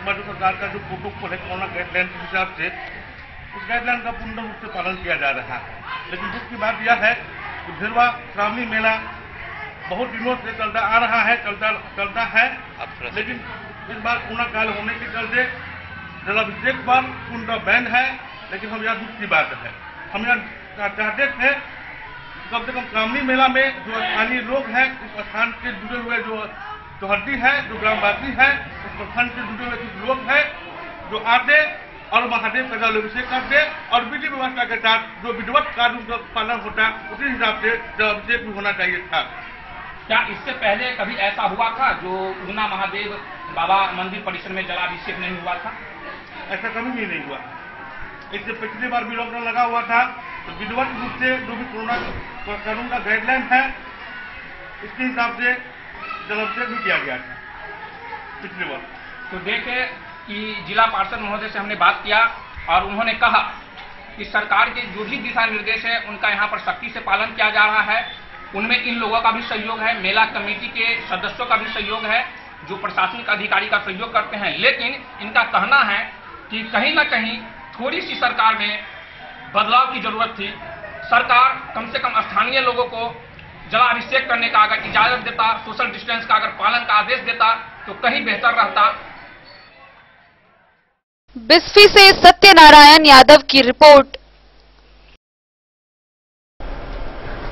राज्य सरकार का जो प्रोटोकॉल है कोरोना गाइडलाइन के हिसाब से, उस गाइडलाइन का पूर्ण रूप से पालन किया जा रहा है। लेकिन दुख की बात यह है कि भिलवा श्रावणी मेला बहुत दिनों से चलता आ रहा है, चलता है, लेकिन इस बार कोरोना काल होने के चलते जलाभिषेक पर पूर्ण बैन है। लेकिन हम यहाँ दुख की बात है, हम यहाँ चाहते थे कम से कम श्रावणी मेला में जो स्थानीय लोग हैं, इस स्थान से जुड़े हुए जो चौहद्दी है, जो ग्रामवासी है, उस प्रखंड से जुड़े हुए कुछ लोग हैं जो आते और महादेव का जलाभिषेक करते और विधि व्यवस्था के साथ जो विधिवत कानून का पालन होता उसी हिसाब से जलाभिषेक भी होना चाहिए था। क्या इससे पहले कभी ऐसा हुआ था जो पूर्णा महादेव बाबा मंदिर परिसर में जलाभिषेक नहीं हुआ था? ऐसा कभी भी नहीं हुआ। इससे पिछली बार भी लॉकडाउन लगा हुआ था, तो विधिवत रूप से जो भी कोरोना कानून का गाइडलाइन है इसके हिसाब से जलाभिषेक भी किया गया था पिछली बार। तो देखे कि जिला पार्षद महोदय से हमने बात किया और उन्होंने कहा कि सरकार के जो भी दिशा निर्देश है उनका यहाँ पर सख्ती से पालन किया जा रहा है। उनमें इन लोगों का भी सहयोग है, मेला कमेटी के सदस्यों का भी सहयोग है, जो प्रशासनिक अधिकारी का सहयोग करते हैं। लेकिन इनका कहना है कि कहीं ना कहीं थोड़ी सी सरकार में बदलाव की जरूरत थी। सरकार कम से कम स्थानीय लोगों को जलाभिषेक करने का अगर इजाजत देता, सोशल डिस्टेंस का अगर पालन का आदेश देता तो कहीं बेहतर रहता। बिस्फी से सत्यनारायण यादव की रिपोर्ट।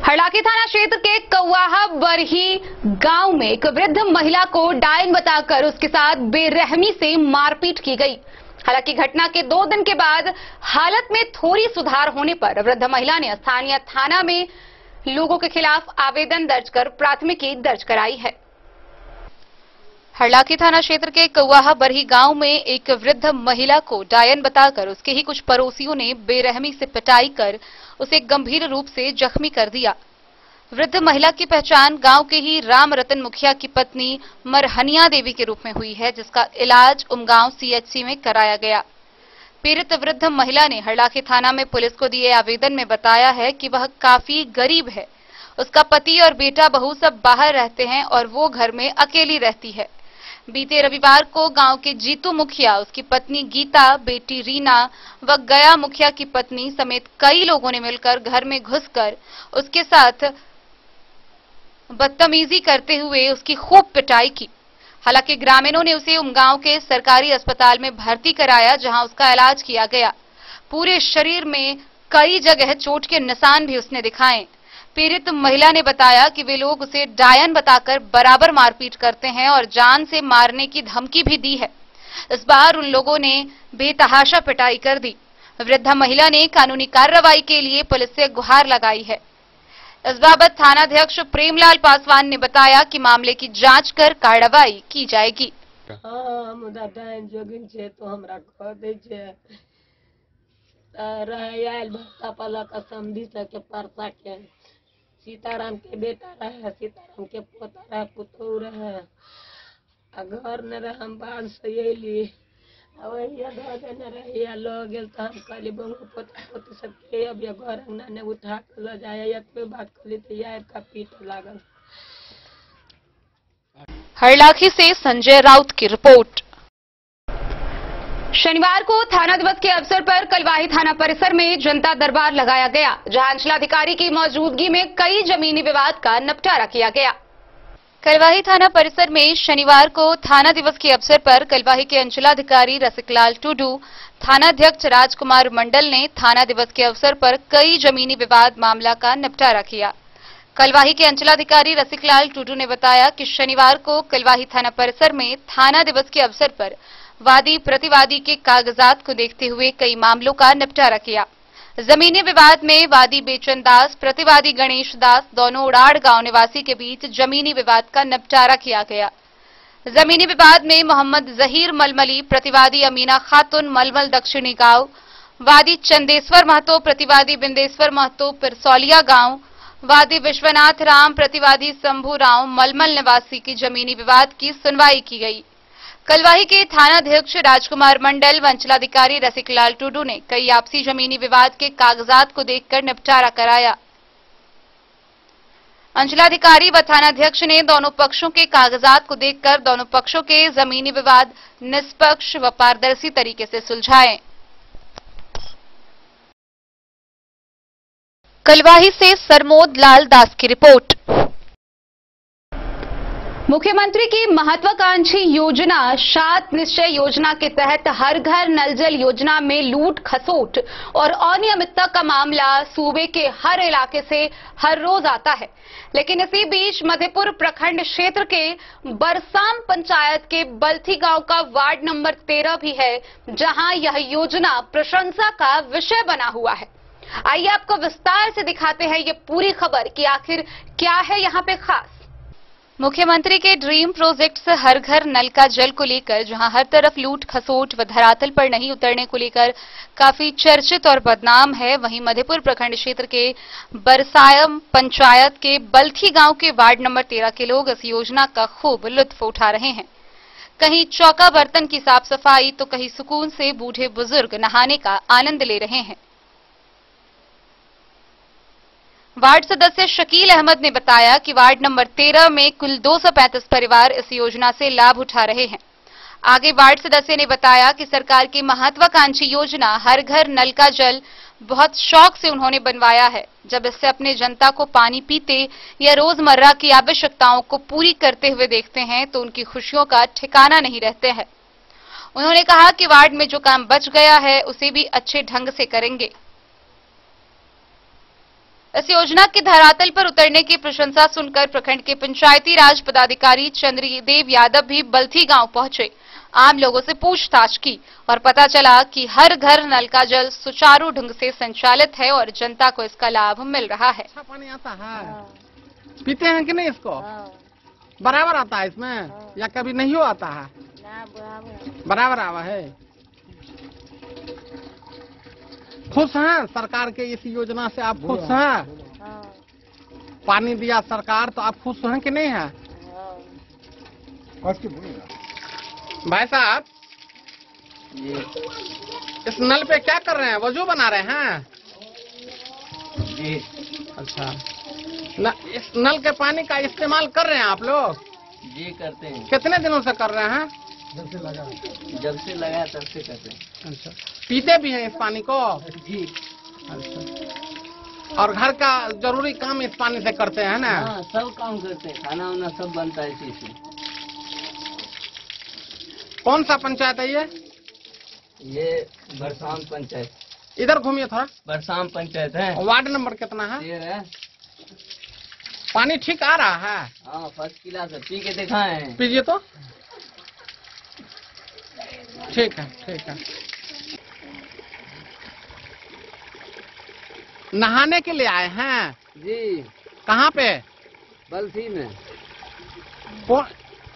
हरलाखी थाना क्षेत्र के कौवाहा बरही गांव में एक वृद्ध महिला को डायन बताकर उसके साथ बेरहमी से मारपीट की गई। हालांकि घटना के 2 दिन के बाद हालत में थोड़ी सुधार होने पर वृद्ध महिला ने स्थानीय थाना में लोगों के खिलाफ आवेदन दर्ज कर प्राथमिकी दर्ज कराई है। हरलाखी थाना क्षेत्र के कौवाहा बरही गांव में एक वृद्ध महिला को डायन बताकर उसके ही कुछ पड़ोसियों ने बेरहमी से पिटाई कर उसे गंभीर रूप से जख्मी कर दिया। वृद्ध महिला की पहचान गांव के ही राम रतन मुखिया की पत्नी मरहनिया देवी के रूप में हुई है, जिसका इलाज उमगांव सीएचसी में कराया गया। पीड़ित वृद्ध महिला ने हरलाखी थाना में पुलिस को दिए आवेदन में बताया है कि वह काफी गरीब है। उसका पति और बेटा बहू सब बाहर रहते हैं और वो घर में अकेली रहती है। बीते रविवार को गांव के जीतू मुखिया, उसकी पत्नी गीता, बेटी रीना व गया मुखिया की पत्नी समेत कई लोगों ने मिलकर घर में घुसकर उसके साथ बदतमीजी करते हुए उसकी खूब पिटाई की। हालांकि ग्रामीणों ने उसे उमगांव के सरकारी अस्पताल में भर्ती कराया, जहां उसका इलाज किया गया। पूरे शरीर में कई जगह चोट के निशान भी उसने दिखाए। पीड़ित महिला ने बताया कि वे लोग उसे डायन बताकर बराबर मारपीट करते हैं और जान से मारने की धमकी भी दी है। इस बार उन लोगों ने बेतहाशा पिटाई कर दी। वृद्धा महिला ने कानूनी कार्रवाई के लिए पुलिस से गुहार लगाई है। इस बाबत थानाध्यक्ष प्रेमलाल पासवान ने बताया कि मामले की जांच कर कार्रवाई की जाएगी। डायन जोगिन छे तो हमरा कह दे छे आयल भक्ता पला का समझी सके परसा के सीताराम के बेटा रहे, सीताराम के पोता रहे, पुतौ रहे, घर न रहे, हम बाढ़ से अली वही धो देने रही लो गेल तो हम कहली बहू पोता पोती सबके अब घर अंगना ने उठा के ल जाए। एतबे बात कहली तो यार का पीट लागल। हरलाखी से संजय राउत की रिपोर्ट। शनिवार को थाना दिवस के अवसर पर कलवाही थाना परिसर में जनता दरबार लगाया गया, जहां अंचलाधिकारी की मौजूदगी में कई जमीनी विवाद का निपटारा किया गया। कलवाही थाना परिसर में शनिवार को थाना दिवस के अवसर पर कलवाही के अंचलाधिकारी रसिकलाल टुडू, थानाध्यक्ष राजकुमार मंडल ने थाना दिवस के अवसर पर कई जमीनी विवाद मामला का निपटारा किया। कलवाही के अंचलाधिकारी रसिकलाल टुडू ने बताया कि शनिवार को कलवाही थाना परिसर में थाना दिवस के अवसर पर वादी प्रतिवादी के कागजात को देखते हुए कई मामलों का निपटारा किया। जमीनी विवाद में वादी बेचन दास, प्रतिवादी गणेश दास, दोनों उड़ाड़ गांव निवासी के बीच जमीनी विवाद का निपटारा किया गया। जमीनी विवाद में मोहम्मद जहीर मलमली, प्रतिवादी अमीना खातून मलमल दक्षिणी गांव, वादी चंदेश्वर महतो, प्रतिवादी बिंदेश्वर महतो पिरसौलिया गांव, वादी विश्वनाथ राम, प्रतिवादी शंभू राव मलमल निवासी की जमीनी विवाद की सुनवाई की गई। कलवाही के थानाध्यक्ष राजकुमार मंडल व अंचलाधिकारी रसिकलाल टुडू ने कई आपसी जमीनी विवाद के कागजात को देखकर निपटारा कराया। अंचलाधिकारी व थानाध्यक्ष ने दोनों पक्षों के कागजात को देखकर दोनों पक्षों के जमीनी विवाद निष्पक्ष व पारदर्शी तरीके से सुलझाए। कलवाही से सरमोद लाल दास की रिपोर्ट। मुख्यमंत्री की महत्वाकांक्षी योजना 7 निश्चय योजना के तहत हर घर नल जल योजना में लूट खसोट और अनियमितता का मामला सूबे के हर इलाके से हर रोज आता है। लेकिन इसी बीच मधेपुर प्रखंड क्षेत्र के बरसाम पंचायत के बल्थी गांव का वार्ड नंबर 13 भी है, जहां यह योजना प्रशंसा का विषय बना हुआ है। आइए आपको विस्तार से दिखाते हैं ये पूरी खबर कि आखिर क्या है यहाँ पे खास। मुख्यमंत्री के ड्रीम प्रोजेक्ट से हर घर नल का जल को लेकर जहां हर तरफ लूट खसोट व धरातल पर नहीं उतरने को लेकर काफी चर्चित और बदनाम है, वहीं मधेपुर प्रखंड क्षेत्र के बरसायम पंचायत के बल्थी गांव के वार्ड नंबर 13 के लोग इस योजना का खूब लुत्फ उठा रहे हैं। कहीं चौका बर्तन की साफ सफाई तो कहीं सुकून से बूढ़े बुजुर्ग नहाने का आनंद ले रहे हैं। वार्ड सदस्य शकील अहमद ने बताया कि वार्ड नंबर 13 में कुल 235 परिवार इस योजना से लाभ उठा रहे हैं। आगे वार्ड सदस्य ने बताया कि सरकार की महत्वाकांक्षी योजना हर घर नल का जल बहुत शौक से उन्होंने बनवाया है। जब इससे अपने जनता को पानी पीते या रोजमर्रा की आवश्यकताओं को पूरी करते हुए देखते हैं तो उनकी खुशियों का ठिकाना नहीं रहते हैं। उन्होंने कहा कि वार्ड में जो काम बच गया है उसे भी अच्छे ढंग से करेंगे। इस योजना के धरातल पर उतरने की प्रशंसा सुनकर प्रखंड के पंचायती राज पदाधिकारी चंद्रदेव यादव भी बल्थी गांव पहुंचे, आम लोगों से पूछताछ की और पता चला कि हर घर नल का जल सुचारू ढंग से संचालित है और जनता को इसका लाभ मिल रहा है। अच्छा पानी आता है, पीते हैं कि नहीं इसको? बराबर आता है इसमें या कभी नहीं आता है? बराबर आवा है। खुश हैं सरकार के इस योजना से? आप खुश हैं? पानी दिया सरकार तो आप खुश हैं कि नहीं है? भाई साहब ये इस नल पे क्या कर रहे हैं? वजू बना रहे हैं जी? अच्छा, इस नल के पानी का इस्तेमाल कर रहे हैं आप लोग? जी करते हैं। कितने दिनों से कर रहे हैं? जब से लगा तब से करते हैं। अच्छा, पीते भी हैं इस पानी को? जी। अच्छा, और घर का जरूरी काम इस पानी से करते हैं ना? हाँ, सब काम करते हैं, खाना वाना सब बनता है इसी से। कौन सा पंचायत है ये बरसाम पंचायत। इधर घूमिए थोड़ा। बरसाम पंचायत है। वार्ड नंबर कितना है? 13 है। पानी ठीक आ रहा है? हाँ, फर्स्ट क्लास है, पी के दिखाए हैं। पीजिए तो। ठीक है, ठीक है। नहाने के लिए आए हैं जी। कहाँ पे? बल्थी में।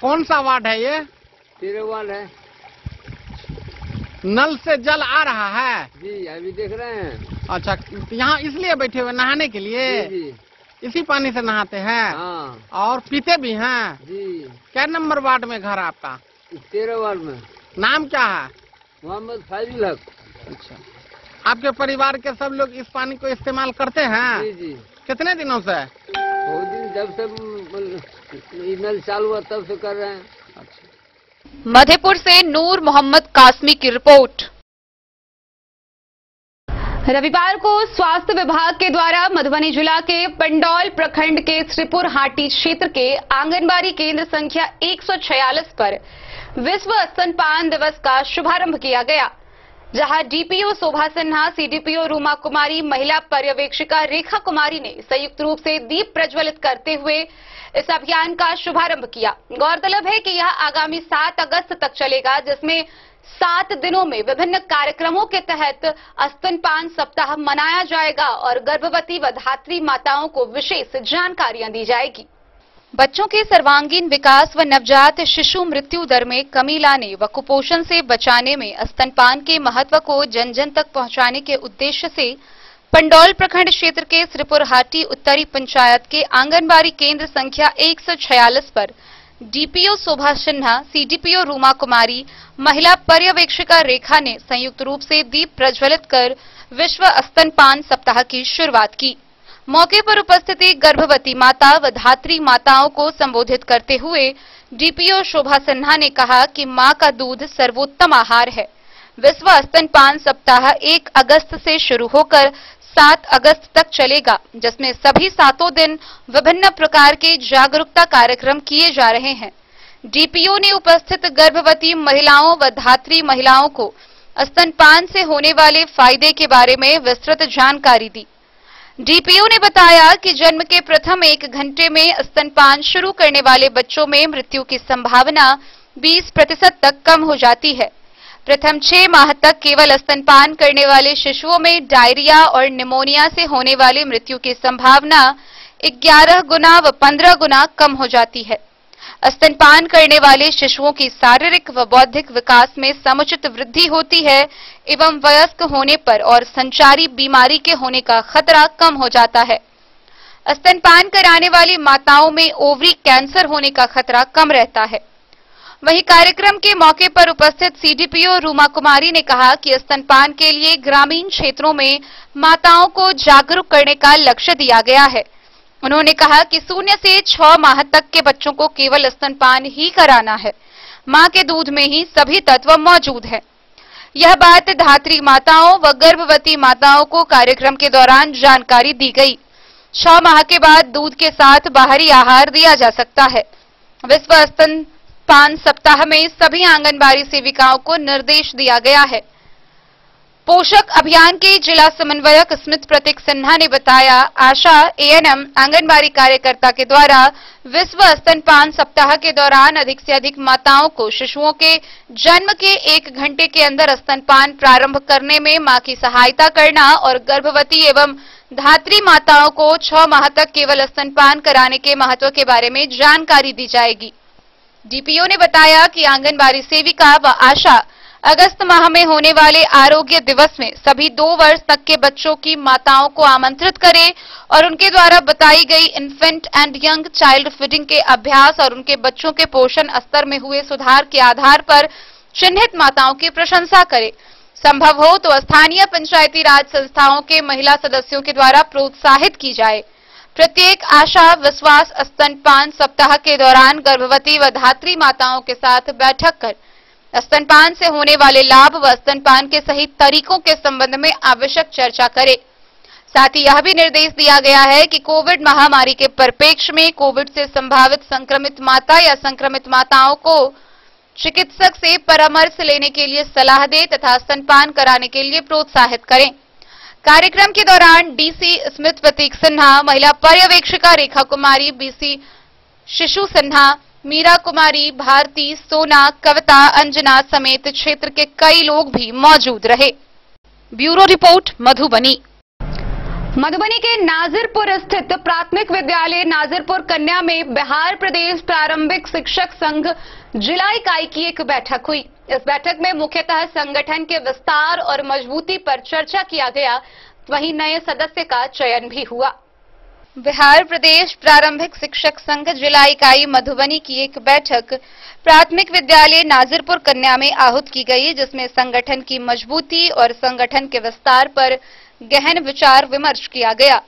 कौन सा वार्ड है ये? 13 वार्ड है। नल से जल आ रहा है? जी, अभी देख रहे हैं। अच्छा, यहाँ इसलिए बैठे हुए नहाने के लिए? जी। इसी पानी से नहाते हैं? हाँ। और पीते भी हैं? जी। क्या नंबर वार्ड में घर आपका? 13 वार्ड में। नाम क्या है? मोहम्मद फाजिल हक। अच्छा, आपके परिवार के सब लोग इस पानी को इस्तेमाल करते हैं? जी जी। कितने दिनों से? बहुत दिन, जब से नल चालू हुआ तब से कर रहे हैं। अच्छा। मधेपुर से नूर मोहम्मद कासमी की रिपोर्ट। रविवार को स्वास्थ्य विभाग के द्वारा मधुबनी जिला के पंडौल प्रखंड के श्रीपुर हाटी क्षेत्र के आंगनबाड़ी केंद्र संख्या 146 पर विश्व स्तनपान दिवस का शुभारंभ किया गया, जहां डीपीओ शोभा सिन्हा, सीडीपीओ रूमा कुमारी, महिला पर्यवेक्षिका रेखा कुमारी ने संयुक्त रूप से दीप प्रज्वलित करते हुए इस अभियान का शुभारंभ किया। गौरतलब है कि यह आगामी 7 अगस्त तक चलेगा, जिसमें 7 दिनों में विभिन्न कार्यक्रमों के तहत स्तनपान सप्ताह मनाया जाएगा और गर्भवती व धात्री माताओं को विशेष जानकारियां दी जाएगी। बच्चों के सर्वांगीण विकास व नवजात शिशु मृत्यु दर में कमी लाने व कुपोषण से बचाने में स्तनपान के महत्व को जन जन तक पहुंचाने के उद्देश्य से पंडौल प्रखंड क्षेत्र के श्रीपुरहाटी उत्तरी पंचायत के आंगनबाड़ी केंद्र संख्या 146 पर डीपीओ शोभा सिन्हा, सीडीपीओ रूमा कुमारी, महिला पर्यवेक्षिका रेखा ने संयुक्त रूप से दीप प्रज्वलित कर विश्व स्तनपान सप्ताह की शुरुआत की। मौके पर उपस्थित गर्भवती माता व धात्री माताओं को संबोधित करते हुए डीपीओ शोभा सिन्हा ने कहा कि मां का दूध सर्वोत्तम आहार है। विश्व स्तनपान सप्ताह 1 अगस्त से शुरू होकर 7 अगस्त तक चलेगा, जिसमें सभी 7 दिन विभिन्न प्रकार के जागरूकता कार्यक्रम किए जा रहे हैं। डीपीओ ने उपस्थित गर्भवती महिलाओं व धात्री महिलाओं को स्तनपान से होने वाले फायदे के बारे में विस्तृत जानकारी दी। डीपीओ ने बताया कि जन्म के प्रथम 1 घंटे में स्तनपान शुरू करने वाले बच्चों में मृत्यु की संभावना 20% तक कम हो जाती है। प्रथम 6 माह तक केवल स्तनपान करने वाले शिशुओं में डायरिया और निमोनिया से होने वाली मृत्यु की संभावना 11 गुना व 15 गुना कम हो जाती है। स्तनपान करने वाले शिशुओं की शारीरिक व बौद्धिक विकास में समुचित वृद्धि होती है एवं वयस्क होने पर और संचारी बीमारी के होने का खतरा कम हो जाता है। स्तनपान कराने वाली माताओं में ओवरी कैंसर होने का खतरा कम रहता है। वहीं कार्यक्रम के मौके पर उपस्थित सीडीपीओ रूमा कुमारी ने कहा कि स्तनपान के लिए ग्रामीण क्षेत्रों में माताओं को जागरूक करने का लक्ष्य दिया गया है। उन्होंने कहा कि 0 से 6 माह तक के बच्चों को केवल स्तनपान ही कराना है। मां के दूध में ही सभी तत्व मौजूद है। यह बात धात्री माताओं व गर्भवती माताओं को कार्यक्रम के दौरान जानकारी दी गई। 6 माह के बाद दूध के साथ बाहरी आहार दिया जा सकता है। विश्व स्तनपान सप्ताह में सभी आंगनबाड़ी सेविकाओं को निर्देश दिया गया है। पोषक अभियान के जिला समन्वयक स्मित प्रतीक सिन्हा ने बताया, आशा एएनएम आंगनबाड़ी कार्यकर्ता के द्वारा विश्व स्तनपान सप्ताह के दौरान अधिक से अधिक माताओं को शिशुओं के जन्म के 1 घंटे के अंदर स्तनपान प्रारंभ करने में मां की सहायता करना और गर्भवती एवं धात्री माताओं को 6 माह तक केवल स्तनपान कराने के महत्व के बारे में जानकारी दी जाएगी। डीपीओ ने बताया कि आंगनबाड़ी सेविका व आशा अगस्त माह में होने वाले आरोग्य दिवस में सभी 2 वर्ष तक के बच्चों की माताओं को आमंत्रित करें और उनके द्वारा बताई गई infant and young child feeding के अभ्यास और उनके बच्चों के पोषण स्तर में हुए सुधार के आधार पर चिन्हित माताओं की प्रशंसा करें। संभव हो तो स्थानीय पंचायती राज संस्थाओं के महिला सदस्यों के द्वारा प्रोत्साहित की जाए। प्रत्येक आशा विश्वास स्तनपान सप्ताह के दौरान गर्भवती व धात्री माताओं के साथ बैठक कर स्तनपान से होने वाले लाभ व स्तनपान के सही तरीकों के संबंध में आवश्यक चर्चा करे। साथ ही यह भी निर्देश दिया गया है कि कोविड महामारी के परिप्रेक्ष्य में कोविड से संभावित संक्रमित माता या संक्रमित माताओं को चिकित्सक से परामर्श लेने के लिए सलाह दे तथा स्तनपान कराने के लिए प्रोत्साहित करें। कार्यक्रम के दौरान डीसी स्मित प्रतीक सिन्हा, महिला पर्यवेक्षिका रेखा कुमारी, बीसी शिशु सिन्हा, मीरा कुमारी, भारती, सोना, कविता, अंजना समेत क्षेत्र के कई लोग भी मौजूद रहे। Bureau report, Madhubani. मधुबनी के नाजिरपुर स्थित प्राथमिक विद्यालय नाजिरपुर कन्या में बिहार प्रदेश प्रारंभिक शिक्षक संघ जिला इकाई की एक बैठक हुई। इस बैठक में मुख्यतः संगठन के विस्तार और मजबूती पर चर्चा किया गया, वहीं नए सदस्य का चयन भी हुआ। बिहार प्रदेश प्रारंभिक शिक्षक संघ जिला इकाई मधुबनी की एक बैठक प्राथमिक विद्यालय नाजिरपुर कन्या में आहूत की गई, जिसमें संगठन की मजबूती और संगठन के विस्तार पर गहन विचार विमर्श किया गया।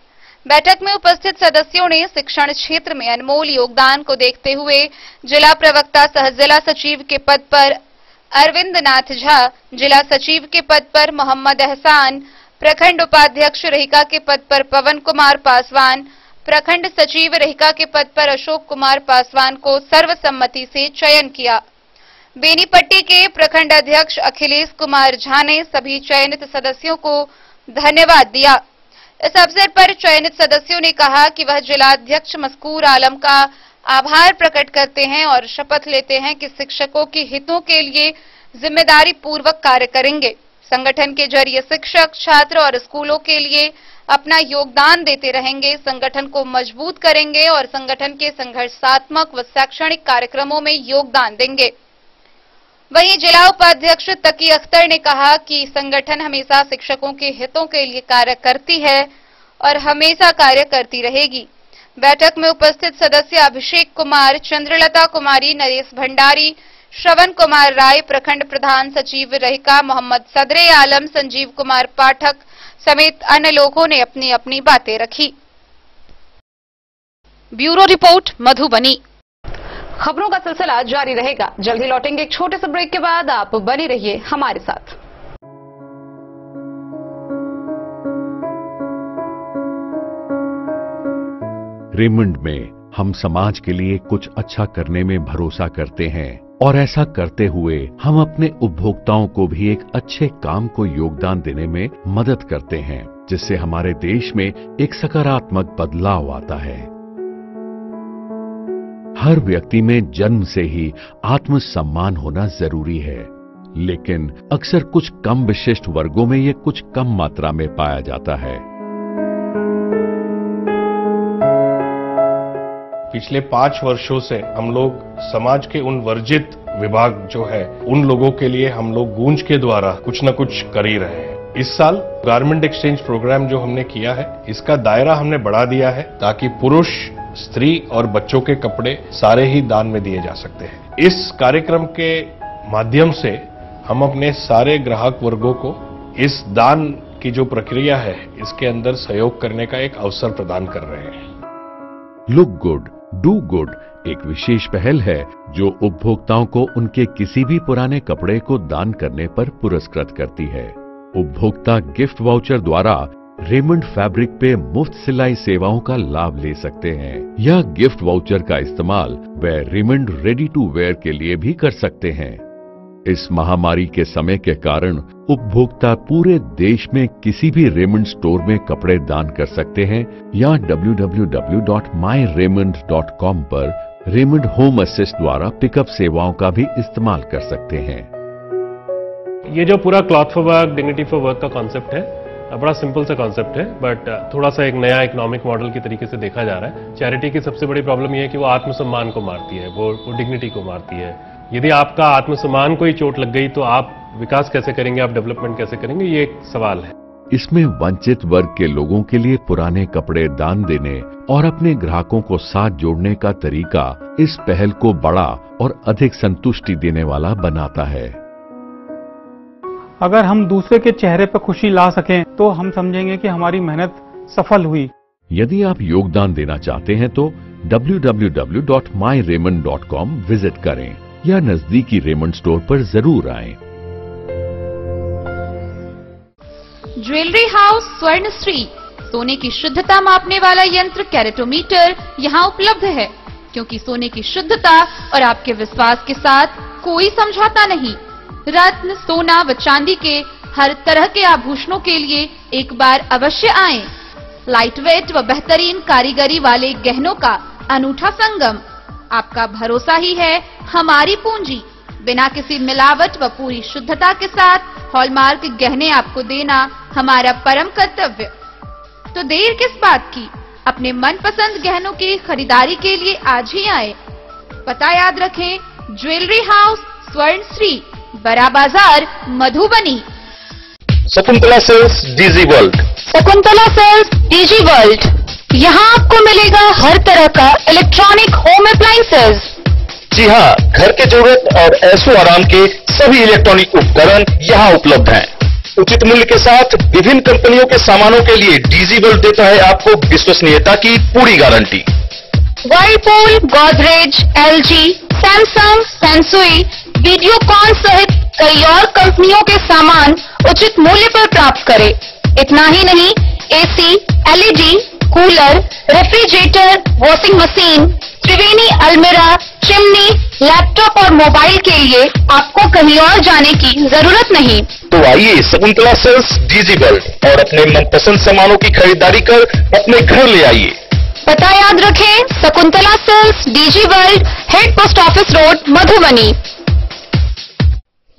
बैठक में उपस्थित सदस्यों ने शिक्षण क्षेत्र में अनमोल योगदान को देखते हुए जिला प्रवक्ता सह जिला सचिव के पद पर अरविंद नाथ झा, जिला सचिव के पद पर मोहम्मद एहसान, प्रखंड उपाध्यक्ष रहिका के पद पर पवन कुमार पासवान, प्रखंड सचिव रहिका के पद पर अशोक कुमार पासवान को सर्वसम्मति से चयन किया। बेनीपट्टी के प्रखंड अध्यक्ष अखिलेश कुमार झा ने सभी चयनित सदस्यों को धन्यवाद दिया। इस अवसर पर चयनित सदस्यों ने कहा कि वह जिलाध्यक्ष मस्कूर आलम का आभार प्रकट करते हैं और शपथ लेते हैं कि शिक्षकों के हितों के लिए जिम्मेदारी पूर्वक कार्य करेंगे। संगठन के जरिए शिक्षक, छात्र और स्कूलों के लिए अपना योगदान देते रहेंगे, संगठन को मजबूत करेंगे और संगठन के संघर्षात्मक व शैक्षणिक कार्यक्रमों में योगदान देंगे। वहीं जिला उपाध्यक्ष तकी अख्तर ने कहा कि संगठन हमेशा शिक्षकों के हितों के लिए कार्य करती है और हमेशा कार्य करती रहेगी। बैठक में उपस्थित सदस्य अभिषेक कुमार, चंद्रलता कुमारी, नरेश भंडारी, श्रवण कुमार राय, प्रखंड प्रधान सचिव रहिका मोहम्मद सदरे आलम, संजीव कुमार पाठक समेत अन्य लोगों ने अपनी अपनी बातें रखी। Bureau report, Madhubani. खबरों का सिलसिला जारी रहेगा। जल्द ही लौटेंगे एक छोटे से ब्रेक के बाद। आप बने रहिए हमारे साथ। रेमंड में हम समाज के लिए कुछ अच्छा करने में भरोसा करते हैं और ऐसा करते हुए हम अपने उपभोक्ताओं को भी एक अच्छे काम को योगदान देने में मदद करते हैं, जिससे हमारे देश में एक सकारात्मक बदलाव आता है। हर व्यक्ति में जन्म से ही आत्मसम्मान होना जरूरी है, लेकिन अक्सर कुछ कम विशिष्ट वर्गों में यह कुछ कम मात्रा में पाया जाता है। पिछले 5 वर्षों से हम लोग समाज के उन वर्जित विभाग जो है उन लोगों के लिए हम लोग गूंज के द्वारा कुछ न कुछ कर ही रहे हैं। इस साल गारमेंट एक्सचेंज प्रोग्राम जो हमने किया है, इसका दायरा हमने बढ़ा दिया है ताकि पुरुष, स्त्री और बच्चों के कपड़े सारे ही दान में दिए जा सकते हैं। इस कार्यक्रम के माध्यम से हम अपने सारे ग्राहक वर्गों को इस दान की जो प्रक्रिया है इसके अंदर सहयोग करने का एक अवसर प्रदान कर रहे हैं। लुक गुड, डू गुड एक विशेष पहल है जो उपभोक्ताओं को उनके किसी भी पुराने कपड़े को दान करने पर पुरस्कृत करती है। उपभोक्ता गिफ्ट वाउचर द्वारा रेमंड फैब्रिक पे मुफ्त सिलाई सेवाओं का लाभ ले सकते हैं। यह गिफ्ट वाउचर का इस्तेमाल वे रेमंड रेडी टू वेयर के लिए भी कर सकते हैं। इस महामारी के समय के कारण उपभोक्ता पूरे देश में किसी भी रेमंड स्टोर में कपड़े दान कर सकते हैं या www.myraymond.com पर रेमंड होम असिस्ट द्वारा पिकअप सेवाओं का भी इस्तेमाल कर सकते हैं। ये जो पूरा cloth for work, dignity for work का कॉन्सेप्ट है, बड़ा सिंपल सा कॉन्सेप्ट है, बट थोड़ा सा एक नया इकोनॉमिक मॉडल की तरीके से देखा जा रहा है। चैरिटी की सबसे बड़ी प्रॉब्लम यह है कि वो आत्मसम्मान को मारती है, वो डिग्निटी को मारती है। यदि आपका आत्मसम्मान को ही चोट लग गई तो आप विकास कैसे करेंगे, आप डेवलपमेंट कैसे करेंगे, ये एक सवाल है। इसमें वंचित वर्ग के लोगों के लिए पुराने कपड़े दान देने और अपने ग्राहकों को साथ जोड़ने का तरीका इस पहल को बड़ा और अधिक संतुष्टि देने वाला बनाता है। अगर हम दूसरे के चेहरे पर खुशी ला सकें तो हम समझेंगे कि हमारी मेहनत सफल हुई। यदि आप योगदान देना चाहते हैं तो www.myraymond.com विजिट करें या नजदीकी रेमंड स्टोर पर जरूर आएं। ज्वेलरी हाउस स्वर्णश्री सोने की शुद्धता मापने वाला यंत्र कैरेटोमीटर यहाँ उपलब्ध है, क्योंकि सोने की शुद्धता और आपके विश्वास के साथ कोई समझौता नहीं। रत्न, सोना व चांदी के हर तरह के आभूषणों के लिए एक बार अवश्य आएं। लाइट वेट व बेहतरीन कारीगरी वाले गहनों का अनूठा संगम। आपका भरोसा ही है हमारी पूंजी। बिना किसी मिलावट व पूरी शुद्धता के साथ हॉलमार्क गहने आपको देना हमारा परम कर्तव्य। तो देर किस बात की, अपने मनपसंद गहनों की खरीदारी के लिए आज ही आए। पता याद रखें, jewellery house Swarnashri, Bada Bazar, Madhubani. Shakuntala sales DG world. Shakuntala sales DG world, यहाँ आपको मिलेगा हर तरह का इलेक्ट्रॉनिक होम अप्लायंसेज। जी हाँ, घर के जरूरत और ऐशो आराम के सभी इलेक्ट्रॉनिक उपकरण यहाँ उपलब्ध हैं। उचित मूल्य के साथ विभिन्न कंपनियों के सामानों के लिए डीजी वर्ल्ड देता है आपको विश्वसनीयता की पूरी guarantee. Whirlpool, Godrej, LG, Samsung, Sansui, Videocon सहित कई और कंपनियों के सामान उचित मूल्य पर प्राप्त करें। इतना ही नहीं, AC, LED, cooler, refrigerator, washing machine, Triveni अलमीरा, चिमनी, लैपटॉप और मोबाइल के लिए आपको कहीं और जाने की जरूरत नहीं। तो आइए शकुंतला सेल्स डीजी वर्ल्ड और अपने मनपसंद सामानों की खरीदारी कर अपने घर ले आइए। पता याद रखें, Shakuntala sales DG world, head post office road, Madhubani.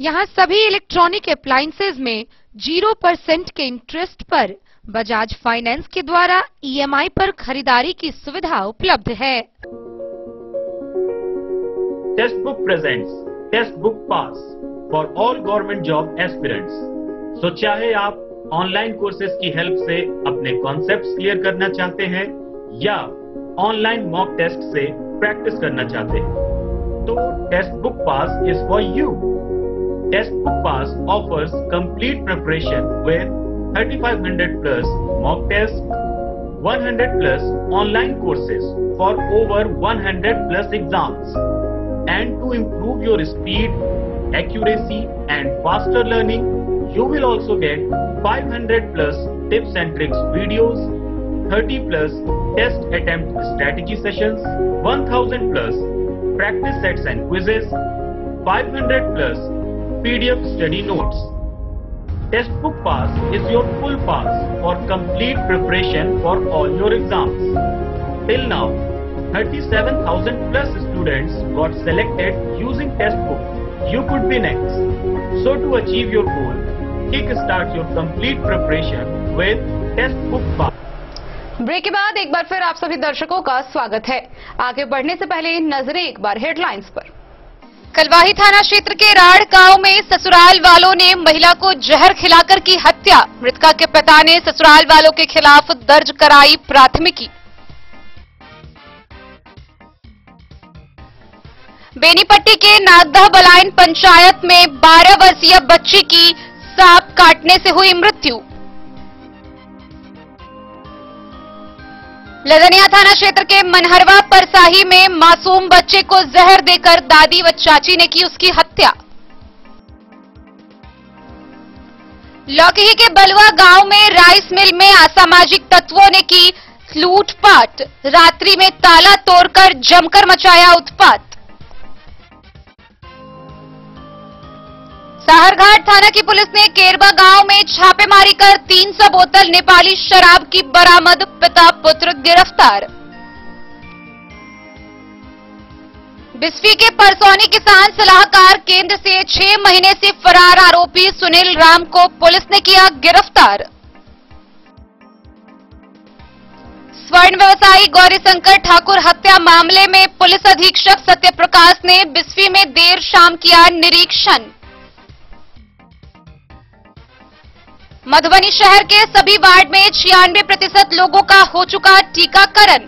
यहाँ सभी इलेक्ट्रॉनिक अप्लायंसेज में 0% के इंटरेस्ट पर बजाज फाइनेंस के द्वारा EMI पर खरीदारी की सुविधा उपलब्ध है। Test book presents test book pass for all government job aspirants. तो चाहे आप ऑनलाइन कोर्सेज की हेल्प से अपने कॉन्सेप्ट्स क्लियर करना चाहते हैं या ऑनलाइन मॉक टेस्ट से प्रैक्टिस करना चाहते हैं, तो test book pass is for you. Test book pass offers complete preparation with 3500 plus mock tests, 100 plus online courses for over 100 plus exams. And to improve your speed, accuracy and faster learning, you will also get 500 plus tips and tricks videos, 30 plus test attempt strategy sessions, 1000 plus practice sets and quizzes, 500 plus PDF study notes. Test book pass is your full pass for complete preparation for all your exams. Till now, 37,000 plus students got selected using test book. You could be next. So to achieve your goal, kickstart your complete preparation with test book pass. Break के बाद एक बार फिर आप सभी दर्शकों का स्वागत है। आगे बढ़ने से पहले नजरें एक बार हेडलाइंस पर। कलवाही थाना क्षेत्र के राढ़ गांव में ससुराल वालों ने महिला को जहर खिलाकर की हत्या। मृतका के पिता ने ससुराल वालों के खिलाफ दर्ज कराई प्राथमिकी। बेनीपट्टी के नागदह बलाइन पंचायत में 12 वर्षीय बच्ची की सांप काटने से हुई मृत्यु। लदनिया थाना क्षेत्र के मनहरवा परसाही में मासूम बच्चे को जहर देकर दादी व चाची ने की उसकी हत्या। लौकही के बलवा गांव में राइस मिल में असामाजिक तत्वों ने की लूटपाट। रात्रि में ताला तोड़कर जमकर मचाया उत्पात। साहरघाट थाना की पुलिस ने केरबा गांव में छापेमारी कर 300 बोतल नेपाली शराब की बरामद। पिता पुत्र गिरफ्तार। बिस्फी के परसौनी किसान सलाहकार केंद्र से 6 महीने से फरार आरोपी सुनील राम को पुलिस ने किया गिरफ्तार। स्वर्ण व्यवसायी गौरीशंकर ठाकुर हत्या मामले में पुलिस अधीक्षक सत्यप्रकाश ने बिस्फी में देर शाम किया निरीक्षण। मधुबनी शहर के सभी वार्ड में 96% लोगों का हो चुका टीकाकरण।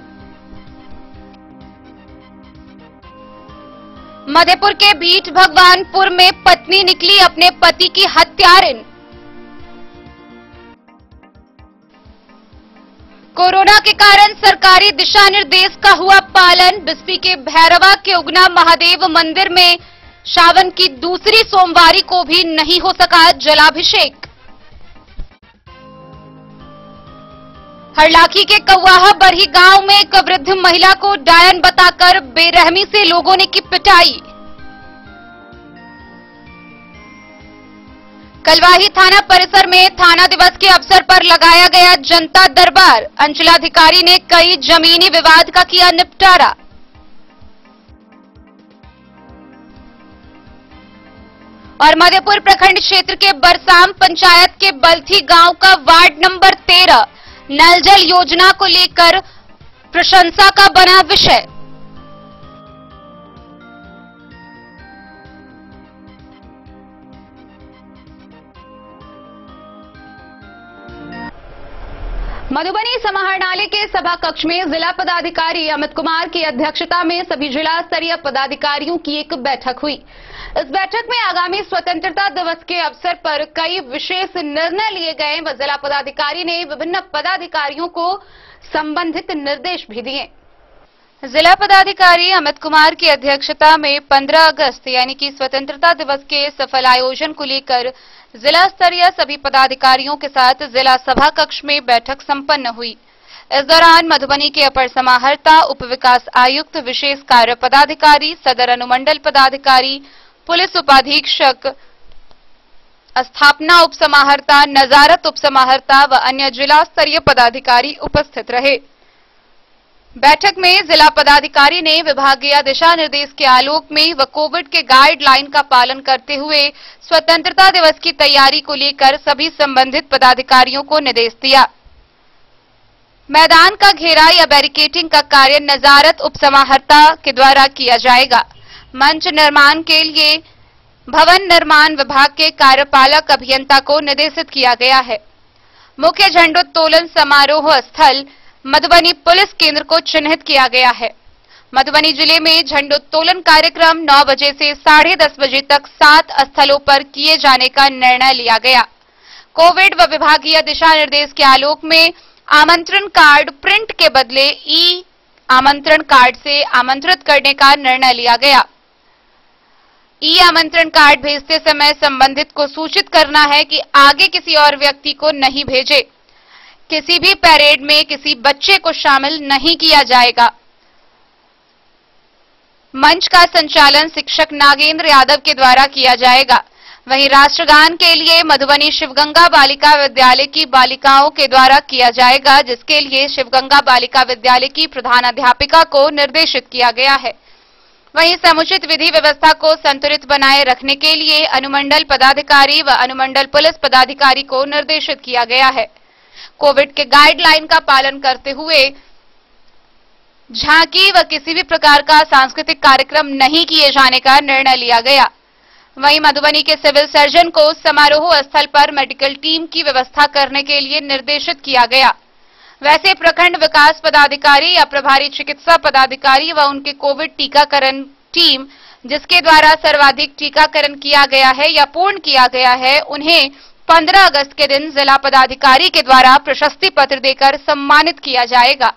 मधेपुर के बीट भगवानपुर में पत्नी निकली अपने पति की हत्यारिन। कोरोना के कारण सरकारी दिशा निर्देश का हुआ पालन। बिस्फी के भैरवा के उगना महादेव मंदिर में सावन की दूसरी सोमवारी को भी नहीं हो सका जलाभिषेक। हरलाखी के कौवाहा बरही गांव में एक वृद्ध महिला को डायन बताकर बेरहमी से लोगों ने की पिटाई। कलवाही थाना परिसर में थाना दिवस के अवसर पर लगाया गया जनता दरबार। अंचलाधिकारी ने कई जमीनी विवाद का किया निपटारा। और मधेपुर प्रखंड क्षेत्र के बरसाम पंचायत के बलथी गांव का वार्ड नंबर 13 नल जल योजना को लेकर प्रशंसा का बना विषय। मधुबनी समाहरणालय के सभा कक्ष में जिला पदाधिकारी अमित कुमार की अध्यक्षता में सभी जिला स्तरीय पदाधिकारियों की एक बैठक हुई। इस बैठक में आगामी स्वतंत्रता दिवस के अवसर पर कई विशेष निर्णय लिए गए व जिला पदाधिकारी ने विभिन्न पदाधिकारियों को संबंधित निर्देश भी दिए। जिला पदाधिकारी अमित कुमार की अध्यक्षता में 15 अगस्त यानी कि स्वतंत्रता दिवस के सफल आयोजन को लेकर जिला स्तरीय सभी पदाधिकारियों के साथ जिला सभा कक्ष में बैठक संपन्न हुई। इस दौरान मधुबनी के अपर समाहर्ता, उप विकास आयुक्त, विशेष कार्य पदाधिकारी, सदर अनुमंडल पदाधिकारी, पुलिस उपाधीक्षक, स्थापना उप समाहर्ता, नजारत उप समाहर्ता व अन्य जिला स्तरीय पदाधिकारी उपस्थित रहे। बैठक में जिला पदाधिकारी ने विभागीय दिशा निर्देश के आलोक में व कोविड के गाइडलाइन का पालन करते हुए स्वतंत्रता दिवस की तैयारी को लेकर सभी संबंधित पदाधिकारियों को निर्देश दिया। मैदान का घेरा या बैरिकेडिंग का कार्य नजारत उपसमाहर्ता के द्वारा किया जाएगा। मंच निर्माण के लिए भवन निर्माण विभाग के कार्यपालक अभियंता को निर्देशित किया गया है। मुख्य झंडोत्तोलन समारोह स्थल मधुबनी पुलिस केंद्र को चिन्हित किया गया है। मधुबनी जिले में झंडोत्तोलन कार्यक्रम 9 बजे से 10:30 बजे तक 7 स्थलों पर किए जाने का निर्णय लिया गया। कोविड व विभागीय दिशा निर्देश के आलोक में आमंत्रण कार्ड प्रिंट के बदले ई आमंत्रण कार्ड से आमंत्रित करने का निर्णय लिया गया। ई आमंत्रण कार्ड भेजते समय संबंधित को सूचित करना है कि आगे किसी और व्यक्ति को नहीं भेजे। किसी भी परेड में किसी बच्चे को शामिल नहीं किया जाएगा। मंच का संचालन शिक्षक नागेंद्र यादव के द्वारा किया जाएगा। वहीं राष्ट्रगान के लिए मधुबनी शिवगंगा बालिका विद्यालय की बालिकाओं के द्वारा किया जाएगा, जिसके लिए शिवगंगा बालिका विद्यालय की प्रधानाध्यापिका को निर्देशित किया गया है। वहीं समुचित विधि व्यवस्था को संतुलित बनाए रखने के लिए अनुमंडल पदाधिकारी व अनुमंडल पुलिस पदाधिकारी को निर्देशित किया गया है। कोविड के गाइडलाइन का पालन करते हुए झांकी व किसी भी प्रकार का सांस्कृतिक कार्यक्रम नहीं किए जाने का निर्णय लिया गया। वहीं मधुबनी के सिविल सर्जन को समारोह स्थल पर मेडिकल टीम की व्यवस्था करने के लिए निर्देशित किया गया। वैसे प्रखंड विकास पदाधिकारी या प्रभारी चिकित्सा पदाधिकारी व उनके कोविड टीकाकरण टीम जिसके द्वारा सर्वाधिक टीकाकरण किया गया है या पूर्ण किया गया है, उन्हें 15 अगस्त के दिन जिला पदाधिकारी के द्वारा प्रशस्ति पत्र देकर सम्मानित किया जाएगा।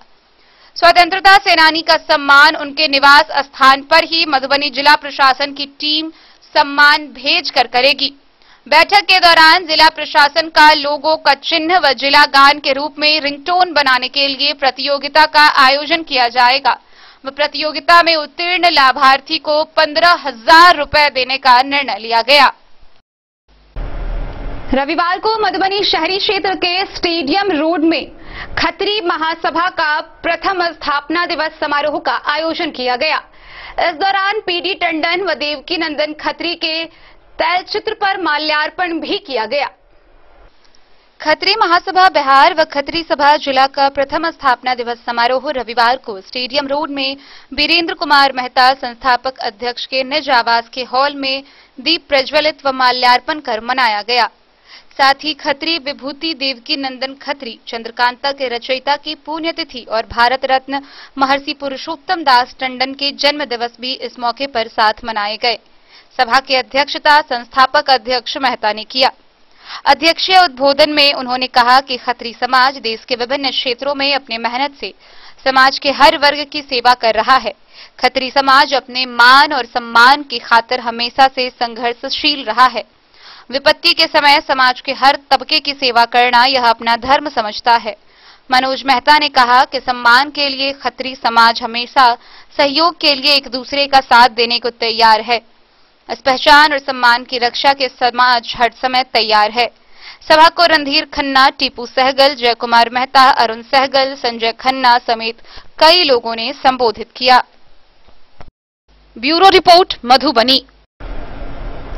स्वतंत्रता सेनानी का सम्मान उनके निवास स्थान पर ही मधुबनी जिला प्रशासन की टीम सम्मान भेज कर करेगी। बैठक के दौरान जिला प्रशासन का लोगो का चिन्ह व जिला गान के रूप में रिंगटोन बनाने के लिए प्रतियोगिता का आयोजन किया जाएगा व प्रतियोगिता में उत्तीर्ण लाभार्थी को 15,000 रुपए देने का निर्णय लिया गया। रविवार को मधुबनी शहरी क्षेत्र के स्टेडियम रोड में खत्री महासभा का प्रथम स्थापना दिवस समारोह का आयोजन किया गया। इस दौरान पीडी टंडन व देवकी नंदन खत्री के तैलचित्र पर माल्यार्पण भी किया गया। खत्री महासभा बिहार व खत्री सभा जिला का प्रथम स्थापना दिवस समारोह रविवार को स्टेडियम रोड में वीरेंद्र कुमार मेहता संस्थापक अध्यक्ष के निज आवास के हॉल में दीप प्रज्वलित व माल्यार्पण कर मनाया गया। साथ ही खत्री विभूति देवकी नंदन खत्री चंद्रकांता के रचयिता की पुण्यतिथि और भारत रत्न महर्षि पुरुषोत्तम दास टंडन के जन्म दिवस भी इस मौके पर साथ मनाए गए। सभा की अध्यक्षता संस्थापक अध्यक्ष मेहता ने किया। अध्यक्षीय उद्बोधन में उन्होंने कहा कि खत्री समाज देश के विभिन्न क्षेत्रों में अपने मेहनत से समाज के हर वर्ग की सेवा कर रहा है। खत्री समाज अपने मान और सम्मान की खातिर हमेशा से संघर्षशील रहा है। विपत्ति के समय समाज के हर तबके की सेवा करना यह अपना धर्म समझता है। मनोज मेहता ने कहा कि सम्मान के लिए खत्री समाज हमेशा सहयोग के लिए एक दूसरे का साथ देने को तैयार है। इस पहचान और सम्मान की रक्षा के समाज हर समय तैयार है। सभा को रणधीर खन्ना, टीपू सहगल, जय कुमार मेहता, अरुण सहगल, संजय खन्ना समेत कई लोगों ने संबोधित किया। Bureau report Madhubani.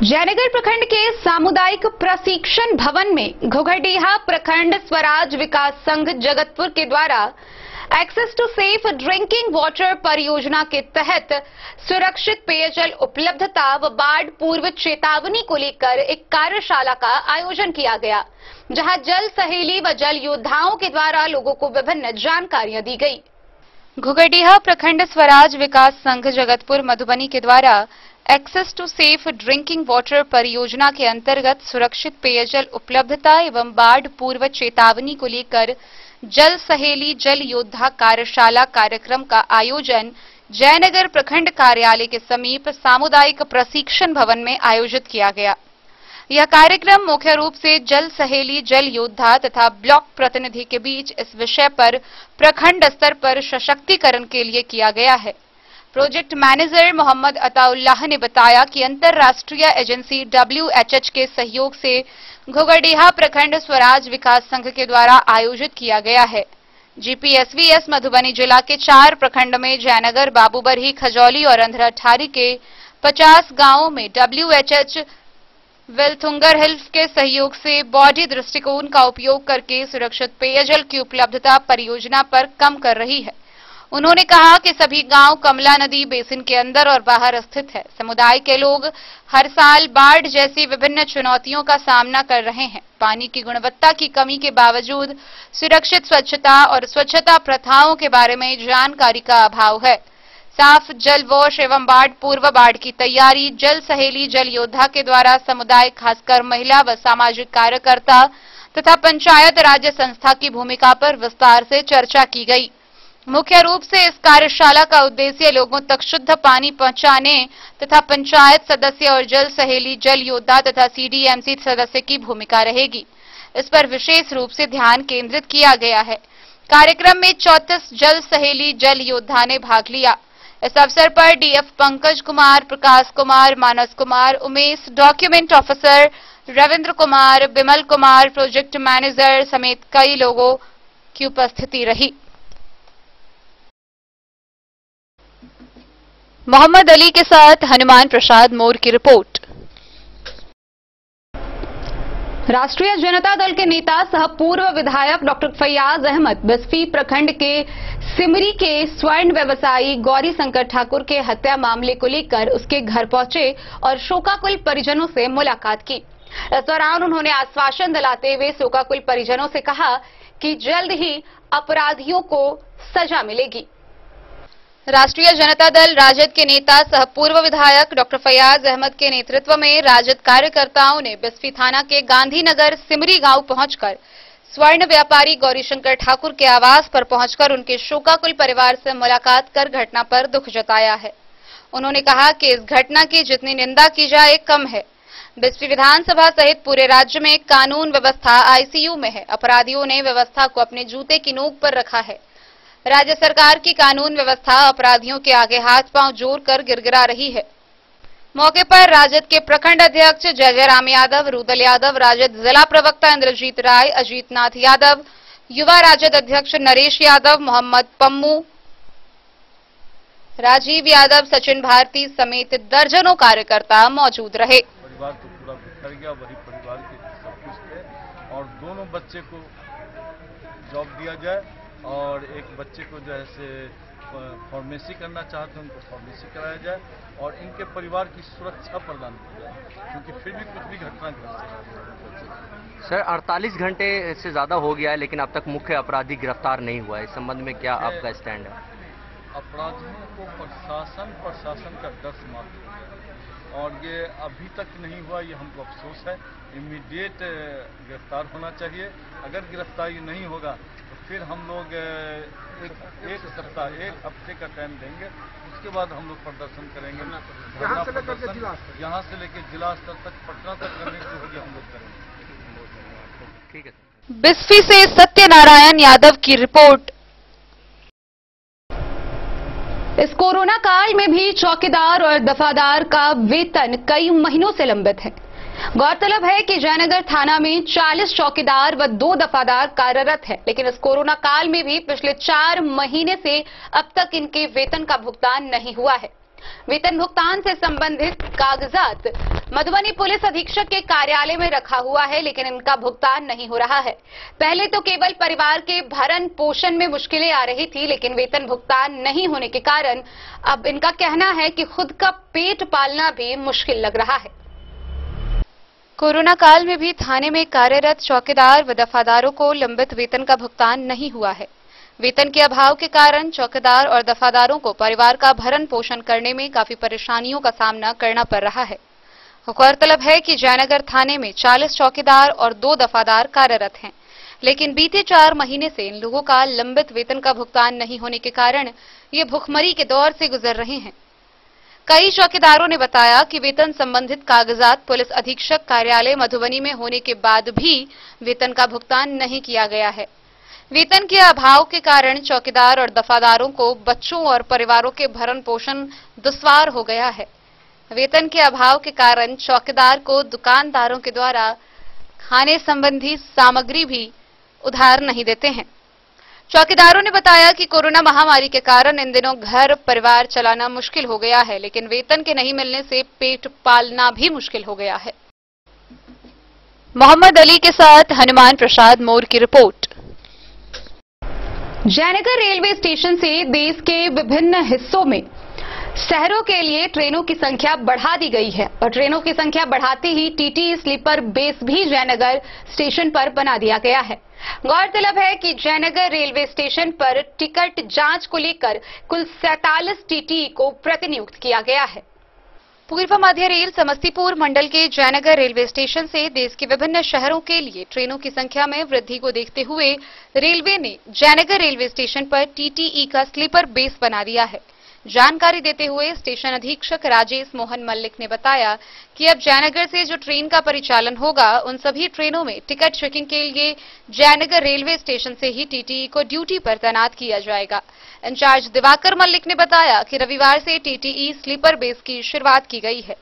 जयनगर प्रखंड के सामुदायिक प्रशिक्षण भवन में घुघरडीहा प्रखंड स्वराज विकास संघ जगतपुर के द्वारा access to safe drinking water परियोजना के तहत सुरक्षित पेयजल उपलब्धता व बाढ़ पूर्व चेतावनी को लेकर एक कार्यशाला का आयोजन किया गया, जहां जल सहेली व जल योद्धाओं के द्वारा लोगों को विभिन्न जानकारियां दी गई। घुघरडीहा प्रखंड स्वराज विकास संघ जगतपुर मधुबनी के द्वारा access to safe drinking water परियोजना के अंतर्गत सुरक्षित पेयजल उपलब्धता एवं बाढ़ पूर्व चेतावनी को लेकर जल सहेली जल योद्धा कार्यशाला कार्यक्रम का आयोजन जयनगर प्रखंड कार्यालय के समीप सामुदायिक प्रशिक्षण भवन में आयोजित किया गया। यह कार्यक्रम मुख्य रूप से जल सहेली जल योद्धा तथा ब्लॉक प्रतिनिधि के बीच इस विषय पर प्रखंड स्तर पर सशक्तिकरण के लिए किया गया है। प्रोजेक्ट मैनेजर मोहम्मद अताउल्लाह ने बताया कि अंतर्राष्ट्रीय एजेंसी WHH के सहयोग से घुघरडीहा प्रखंड स्वराज विकास संघ के द्वारा आयोजित किया गया है। जीपीएसवीएस मधुबनी जिला के 4 प्रखंड में जयनगर, बाबूबरही, खजौली और अंधराठारी के 50 गांवों में WHH वेलथुंगर हिल्स के सहयोग से बॉडी दृष्टिकोण का उपयोग करके सुरक्षित पेयजल की उपलब्धता परियोजना पर कम कर रही है। उन्होंने कहा कि सभी गांव कमला नदी बेसिन के अंदर और बाहर स्थित है। समुदाय के लोग हर साल बाढ़ जैसी विभिन्न चुनौतियों का सामना कर रहे हैं। पानी की गुणवत्ता की कमी के बावजूद सुरक्षित स्वच्छता और स्वच्छता प्रथाओं के बारे में जानकारी का अभाव है। साफ जल वॉश एवं बाढ़ पूर्व बाढ़ की तैयारी जल सहेली जल योद्धा के द्वारा समुदाय, खासकर महिला व सामाजिक कार्यकर्ता तथा पंचायत राज्य संस्था की भूमिका पर विस्तार से चर्चा की गई। मुख्य रूप से इस कार्यशाला का उद्देश्य लोगों तक शुद्ध पानी पहुंचाने तथा पंचायत सदस्य और जल सहेली जल योद्धा तथा CDMC सदस्य की भूमिका रहेगी। इस पर विशेष रूप से ध्यान केंद्रित किया गया है। कार्यक्रम में 34 जल सहेली जल योद्धा ने भाग लिया। इस अवसर पर DF Pankaj Kumar, Prakash Kumar, Manas Kumar, Umesh, document officer Ravindra Kumar, Bimal Kumar, project manager समेत कई लोगों की उपस्थिति रही। मोहम्मद अली के साथ हनुमान प्रसाद मोर की रिपोर्ट। राष्ट्रीय जनता दल के नेता सह पूर्व विधायक डॉक्टर फैयाज अहमद बस्ती प्रखंड के सिमरी के स्वर्ण व्यवसायी गौरी शंकर ठाकुर के हत्या मामले को लेकर उसके घर पहुंचे और शोकाकुल परिजनों से मुलाकात की। इस दौरान उन्होंने आश्वासन दिलाते हुए शोकाकुल परिजनों से कहा कि जल्द ही अपराधियों को सजा मिलेगी। राष्ट्रीय जनता दल राजद के नेता सह पूर्व विधायक डॉक्टर फैयाज अहमद के नेतृत्व में राजद कार्यकर्ताओं ने बिस्फी थाना के गांधीनगर सिमरी गांव पहुंचकर स्वर्ण व्यापारी गौरीशंकर ठाकुर के आवास पर पहुंचकर उनके शोकाकुल परिवार से मुलाकात कर घटना पर दुख जताया है। उन्होंने कहा कि इस घटना की जितनी निंदा की जाए कम है। बिस्फी विधानसभा सहित पूरे राज्य में कानून व्यवस्था ICU में है। अपराधियों ने व्यवस्था को अपने जूते की नोक पर रखा है। राज्य सरकार की कानून व्यवस्था अपराधियों के आगे हाथ पांव जोड़कर गिड़गिड़ा रही है। मौके पर राजद के प्रखंड अध्यक्ष जय राम यादव, रुदल यादव, राजद जिला प्रवक्ता इंद्रजीत राय, अजीत नाथ यादव, युवा राजद अध्यक्ष नरेश यादव, मोहम्मद पम्मू, राजीव यादव, सचिन भारती समेत दर्जनों कार्यकर्ता मौजूद रहे। परिवार तो पूरा बिखर गया, वही परिवार के सब कुछ थे और दोनों बच्चे को जॉब दिया जाए और एक बच्चे को जो है से फार्मेसी करना चाहते हैं उनको फार्मेसी कराया जाए और इनके परिवार की सुरक्षा प्रदान की जाए, क्योंकि फिर भी कुछ भी घटना घट सकती है। सर 48 घंटे से ज़्यादा हो गया है लेकिन अब तक मुख्य अपराधी गिरफ्तार नहीं हुआ है। इस संबंध में क्या आपका स्टैंड है? अपराधियों को प्रशासन का डर समाप्त हो गया और ये अभी तक नहीं हुआ, ये हमको अफसोस है। इमीडिएट गिरफ्तार होना चाहिए। अगर गिरफ्तारी नहीं होगा तो फिर हम लोग एक सप्ताह, एक हफ्ते का टाइम देंगे, उसके बाद हम लोग प्रदर्शन करेंगे। यहाँ से लेकर जिला स्तर तक, पटना तक करने की होगी हम लोग करेंगे। ठीक है। बिस्फी से सत्यनारायण यादव की रिपोर्ट। इस कोरोना काल में भी चौकीदार और दफादार का वेतन कई महीनों से लंबित है। गौरतलब है कि जयनगर थाना में 40 चौकीदार व 2 दफादार कार्यरत है, लेकिन इस कोरोना काल में भी पिछले 4 महीने से अब तक इनके वेतन का भुगतान नहीं हुआ है। वेतन भुगतान से संबंधित कागजात मधुबनी पुलिस अधीक्षक के कार्यालय में रखा हुआ है, लेकिन इनका भुगतान नहीं हो रहा है। पहले तो केवल परिवार के भरण पोषण में मुश्किलें आ रही थी, लेकिन वेतन भुगतान नहीं होने के कारण अब इनका कहना है कि खुद का पेट पालना भी मुश्किल लग रहा है। कोरोना काल में भी थाने में कार्यरत चौकीदार व दफादारों को लंबित वेतन का भुगतान नहीं हुआ है। वेतन के अभाव के कारण चौकीदार और दफादारों को परिवार का भरण पोषण करने में काफी परेशानियों का सामना करना पड़ रहा है। गौरतलब है कि जयनगर थाने में 40 चौकीदार और 2 दफादार कार्यरत हैं, लेकिन बीते 4 महीने से इन लोगों का लंबित वेतन का भुगतान नहीं होने के कारण ये भुखमरी के दौर से गुजर रहे हैं। कई चौकीदारों ने बताया कि वेतन संबंधित कागजात पुलिस अधीक्षक कार्यालय मधुबनी में होने के बाद भी वेतन का भुगतान नहीं किया गया है। वेतन के अभाव के कारण चौकीदार और दफादारों को बच्चों और परिवारों के भरण पोषण दुश्वार हो गया है। वेतन के अभाव के कारण चौकीदार को दुकानदारों के द्वारा खाने संबंधी सामग्री भी उधार नहीं देते हैं। चौकीदारों ने बताया कि कोरोना महामारी के कारण इन दिनों घर परिवार चलाना मुश्किल हो गया है, लेकिन वेतन के नहीं मिलने से पेट पालना भी मुश्किल हो गया है। मोहम्मद अली के साथ हनुमान प्रसाद मोर की रिपोर्ट। जयनगर रेलवे स्टेशन से देश के विभिन्न हिस्सों में शहरों के लिए ट्रेनों की संख्या बढ़ा दी गई है और ट्रेनों की संख्या बढ़ाते ही टीटी स्लीपर बेस भी जयनगर स्टेशन पर बना दिया गया है। गौरतलब है कि जयनगर रेलवे स्टेशन पर टिकट जांच को लेकर कुल 47 टीटी को प्रतिनियुक्त किया गया है। पूर्व मध्य रेल समस्तीपुर मंडल के जयनगर रेलवे स्टेशन से देश के विभिन्न शहरों के लिए ट्रेनों की संख्या में वृद्धि को देखते हुए रेलवे ने जयनगर रेलवे स्टेशन पर टीटीई का स्लीपर बेस बना दिया है। जानकारी देते हुए स्टेशन अधीक्षक राजेश मोहन मल्लिक ने बताया कि अब जयनगर से जो ट्रेन का परिचालन होगा उन सभी ट्रेनों में टिकट चेकिंग के लिए जयनगर रेलवे स्टेशन से ही टीटीई को ड्यूटी पर तैनात किया जाएगा। इंचार्ज दिवाकर मल्लिक ने बताया कि रविवार से टीटीई स्लीपर बेस की शुरुआत की गई है।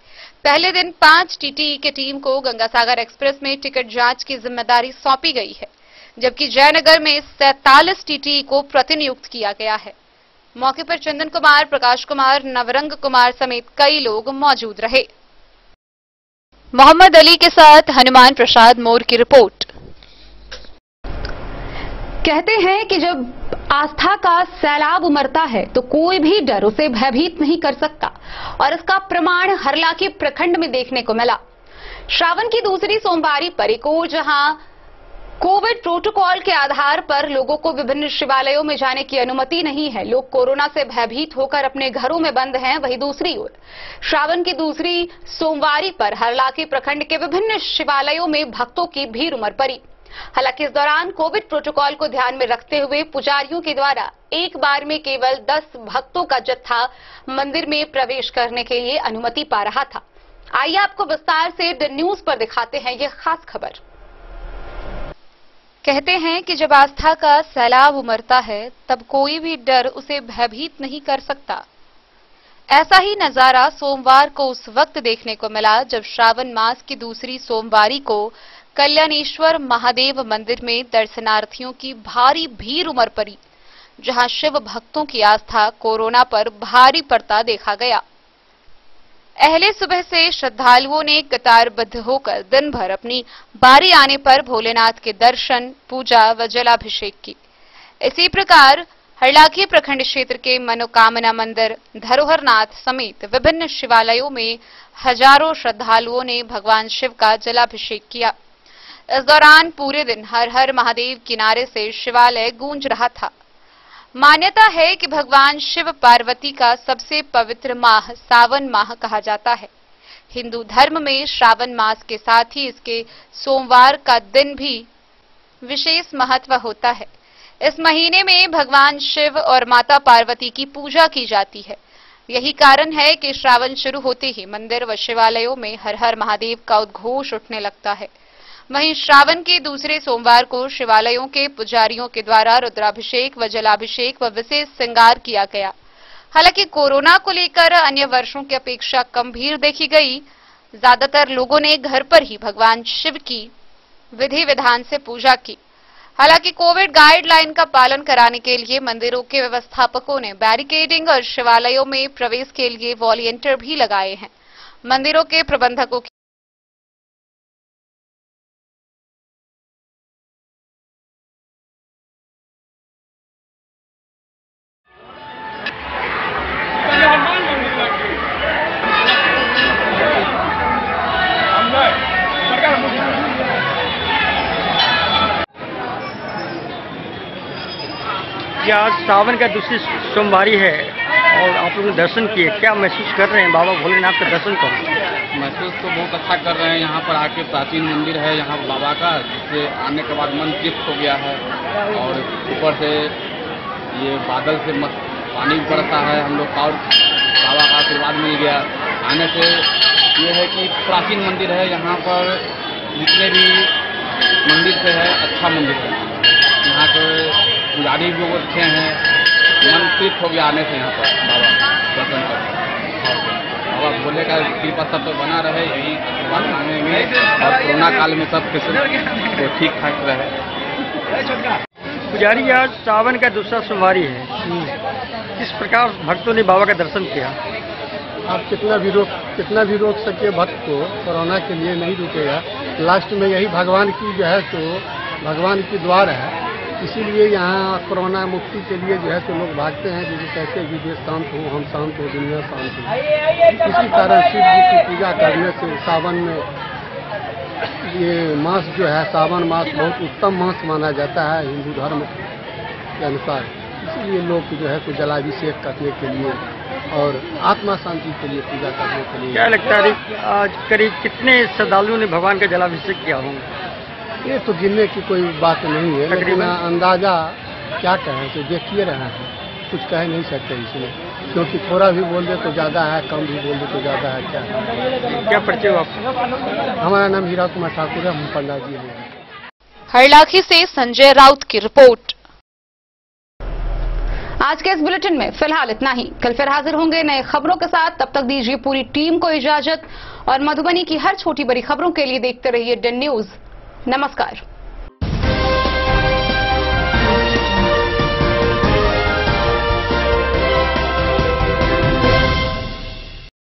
पहले दिन 5 टीटीई की टीम को गंगासागर एक्सप्रेस में टिकट जांच की जिम्मेदारी सौंपी गई है, जबकि जयनगर में 47 टीटीई को प्रतिनियुक्त किया गया है। मौके पर चंदन कुमार, प्रकाश कुमार, नवरंग कुमार समेत कई लोग मौजूद रहे। मोहम्मद अली के साथ हनुमान प्रसाद मोर की रिपोर्ट। कहते हैं कि जब आस्था का सैलाब उमड़ता है तो कोई भी डर उसे भयभीत नहीं कर सकता और इसका प्रमाण हरलाखी प्रखंड में देखने को मिला। श्रावण की दूसरी सोमवारी पर एक ओर जहां कोविड प्रोटोकॉल के आधार पर लोगों को विभिन्न शिवालयों में जाने की अनुमति नहीं है, लोग कोरोना से भयभीत होकर अपने घरों में बंद हैं, वहीं दूसरी ओर श्रावण की दूसरी सोमवारी पर हरलाखी प्रखंड के विभिन्न शिवालयों में भक्तों की भीड़ उमड़ पड़ी। हालांकि इस दौरान कोविड प्रोटोकॉल को ध्यान में रखते हुए पुजारियों के द्वारा एक बार में केवल 10 भक्तों का जत्था मंदिर में प्रवेश करने के लिए अनुमति पा रहा था। आइए आपको विस्तार से द न्यूज पर दिखाते हैं ये खास खबर। कहते हैं कि जब आस्था का सैलाब उमड़ता है तब कोई भी डर उसे भयभीत नहीं कर सकता। ऐसा ही नजारा सोमवार को उस वक्त देखने को मिला जब श्रावण मास की दूसरी सोमवारी को कल्याणेश्वर महादेव मंदिर में दर्शनार्थियों की भारी भीड़ उमड़ पड़ी, जहां शिव भक्तों की आस्था कोरोना पर भारी पड़ता देखा गया। अहले सुबह से श्रद्धालुओं ने कतारबद्ध होकर दिन भर अपनी बारी आने पर भोलेनाथ के दर्शन, पूजा व जलाभिषेक की। इसी प्रकार हरलाखी प्रखंड क्षेत्र के मनोकामना मंदिर, धरोहरनाथ समेत विभिन्न शिवालयों में हजारों श्रद्धालुओं ने भगवान शिव का जलाभिषेक किया। इस दौरान पूरे दिन हर हर महादेव किनारे से शिवालय गूंज रहा था। मान्यता है कि भगवान शिव पार्वती का सबसे पवित्र माह सावन माह कहा जाता है। हिंदू धर्म में श्रावण मास के साथ ही इसके सोमवार का दिन भी विशेष महत्व होता है। इस महीने में भगवान शिव और माता पार्वती की पूजा की जाती है। यही कारण है कि श्रावण शुरू होते ही मंदिर व शिवालयों में हर हर महादेव का उद्घोष उठने लगता है। वहीं श्रावण के दूसरे सोमवार को शिवालयों के पुजारियों के द्वारा रुद्राभिषेक व जलाभिषेक व विशेष श्रृंगार किया गया। हालांकि कोरोना को लेकर अन्य वर्षों की अपेक्षा कम भीड़ देखी गई। ज्यादातर लोगों ने घर पर ही भगवान शिव की विधि विधान से पूजा की। हालांकि कोविड गाइडलाइन का पालन कराने के लिए मंदिरों के व्यवस्थापकों ने बैरिकेडिंग और शिवालयों में प्रवेश के लिए वॉलंटियर भी लगाए हैं। मंदिरों के प्रबंधकों की आज सावन का दूसरी सोमवारी है और आप लोग दर्शन किए, क्या महसूस कर रहे हैं बाबा भोलेनाथ का दर्शन कर? महसूस तो बहुत अच्छा कर रहे हैं। यहाँ पर आके प्राचीन मंदिर है यहाँ बाबा का, जिससे आने के बाद मन तृप्त हो गया है और ऊपर से ये बादल से पानी बरसा है हम लोग का और बाबा का आशीर्वाद मिल गया। आने से ये है कि प्राचीन मंदिर है, यहाँ पर जितने भी मंदिर से है अच्छा मंदिर है। यहाँ के पुजारी भी अच्छे हैं, मन तृप्त हो गया आने से यहाँ पर बाबा दर्शन कर। बाबा भोले का कृपा सब तो बना रहे, यही आशीर्वाद मांगने में और कोरोना काल में सब कुछ तो ठीक ठाक रहे। पुजारी, आज सावन का दूसरा सोमवारी है। किस प्रकार भक्तों ने बाबा का दर्शन किया? आप कितना भी रोक सके भक्त को, कोरोना के लिए नहीं रुकेगा। लास्ट में यही भगवान की जो है तो भगवान की द्वार है, इसीलिए यहाँ कोरोना मुक्ति के लिए जो है तो लोग भागते हैं। जैसे कहते हैं विदेश शांत हो, हम शांत हो, दुनिया शांत हो। इसी कारण शिव जी की पूजा करने से सावन में ये मास जो है, सावन मास बहुत उत्तम मास माना जाता है हिंदू धर्म के अनुसार। इसीलिए लोग जो है तो जलाभिषेक करने के लिए और आत्मा शांति के लिए पूजा करने के लिए। क्या लगता है आज करीब कितने श्रद्धालुओं ने भगवान का जलाभिषेक किया होगा? ये तो गिनने की कोई बात नहीं है, लेकिन अंदाजा क्या कहें तो देखिए रहे हैं, कुछ कह नहीं सकते इसमें, क्योंकि थोड़ा भी बोल दे तो ज़्यादा है, कम भी बोल दे तो ज़्यादा है। क्या परिचय हो आपका? हमारा नाम हीरा कुमार ठाकुर है, हम पंडा जी हैं। हरलाखी से संजय राउत की रिपोर्ट। आज के इस बुलेटिन में फिलहाल इतना ही। कल फिर हाजिर होंगे नए खबरों के साथ। तब तक दीजिए पूरी टीम को इजाजत और मधुबनी की हर छोटी बड़ी खबरों के लिए देखते रहिए डन न्यूज। नमस्कार।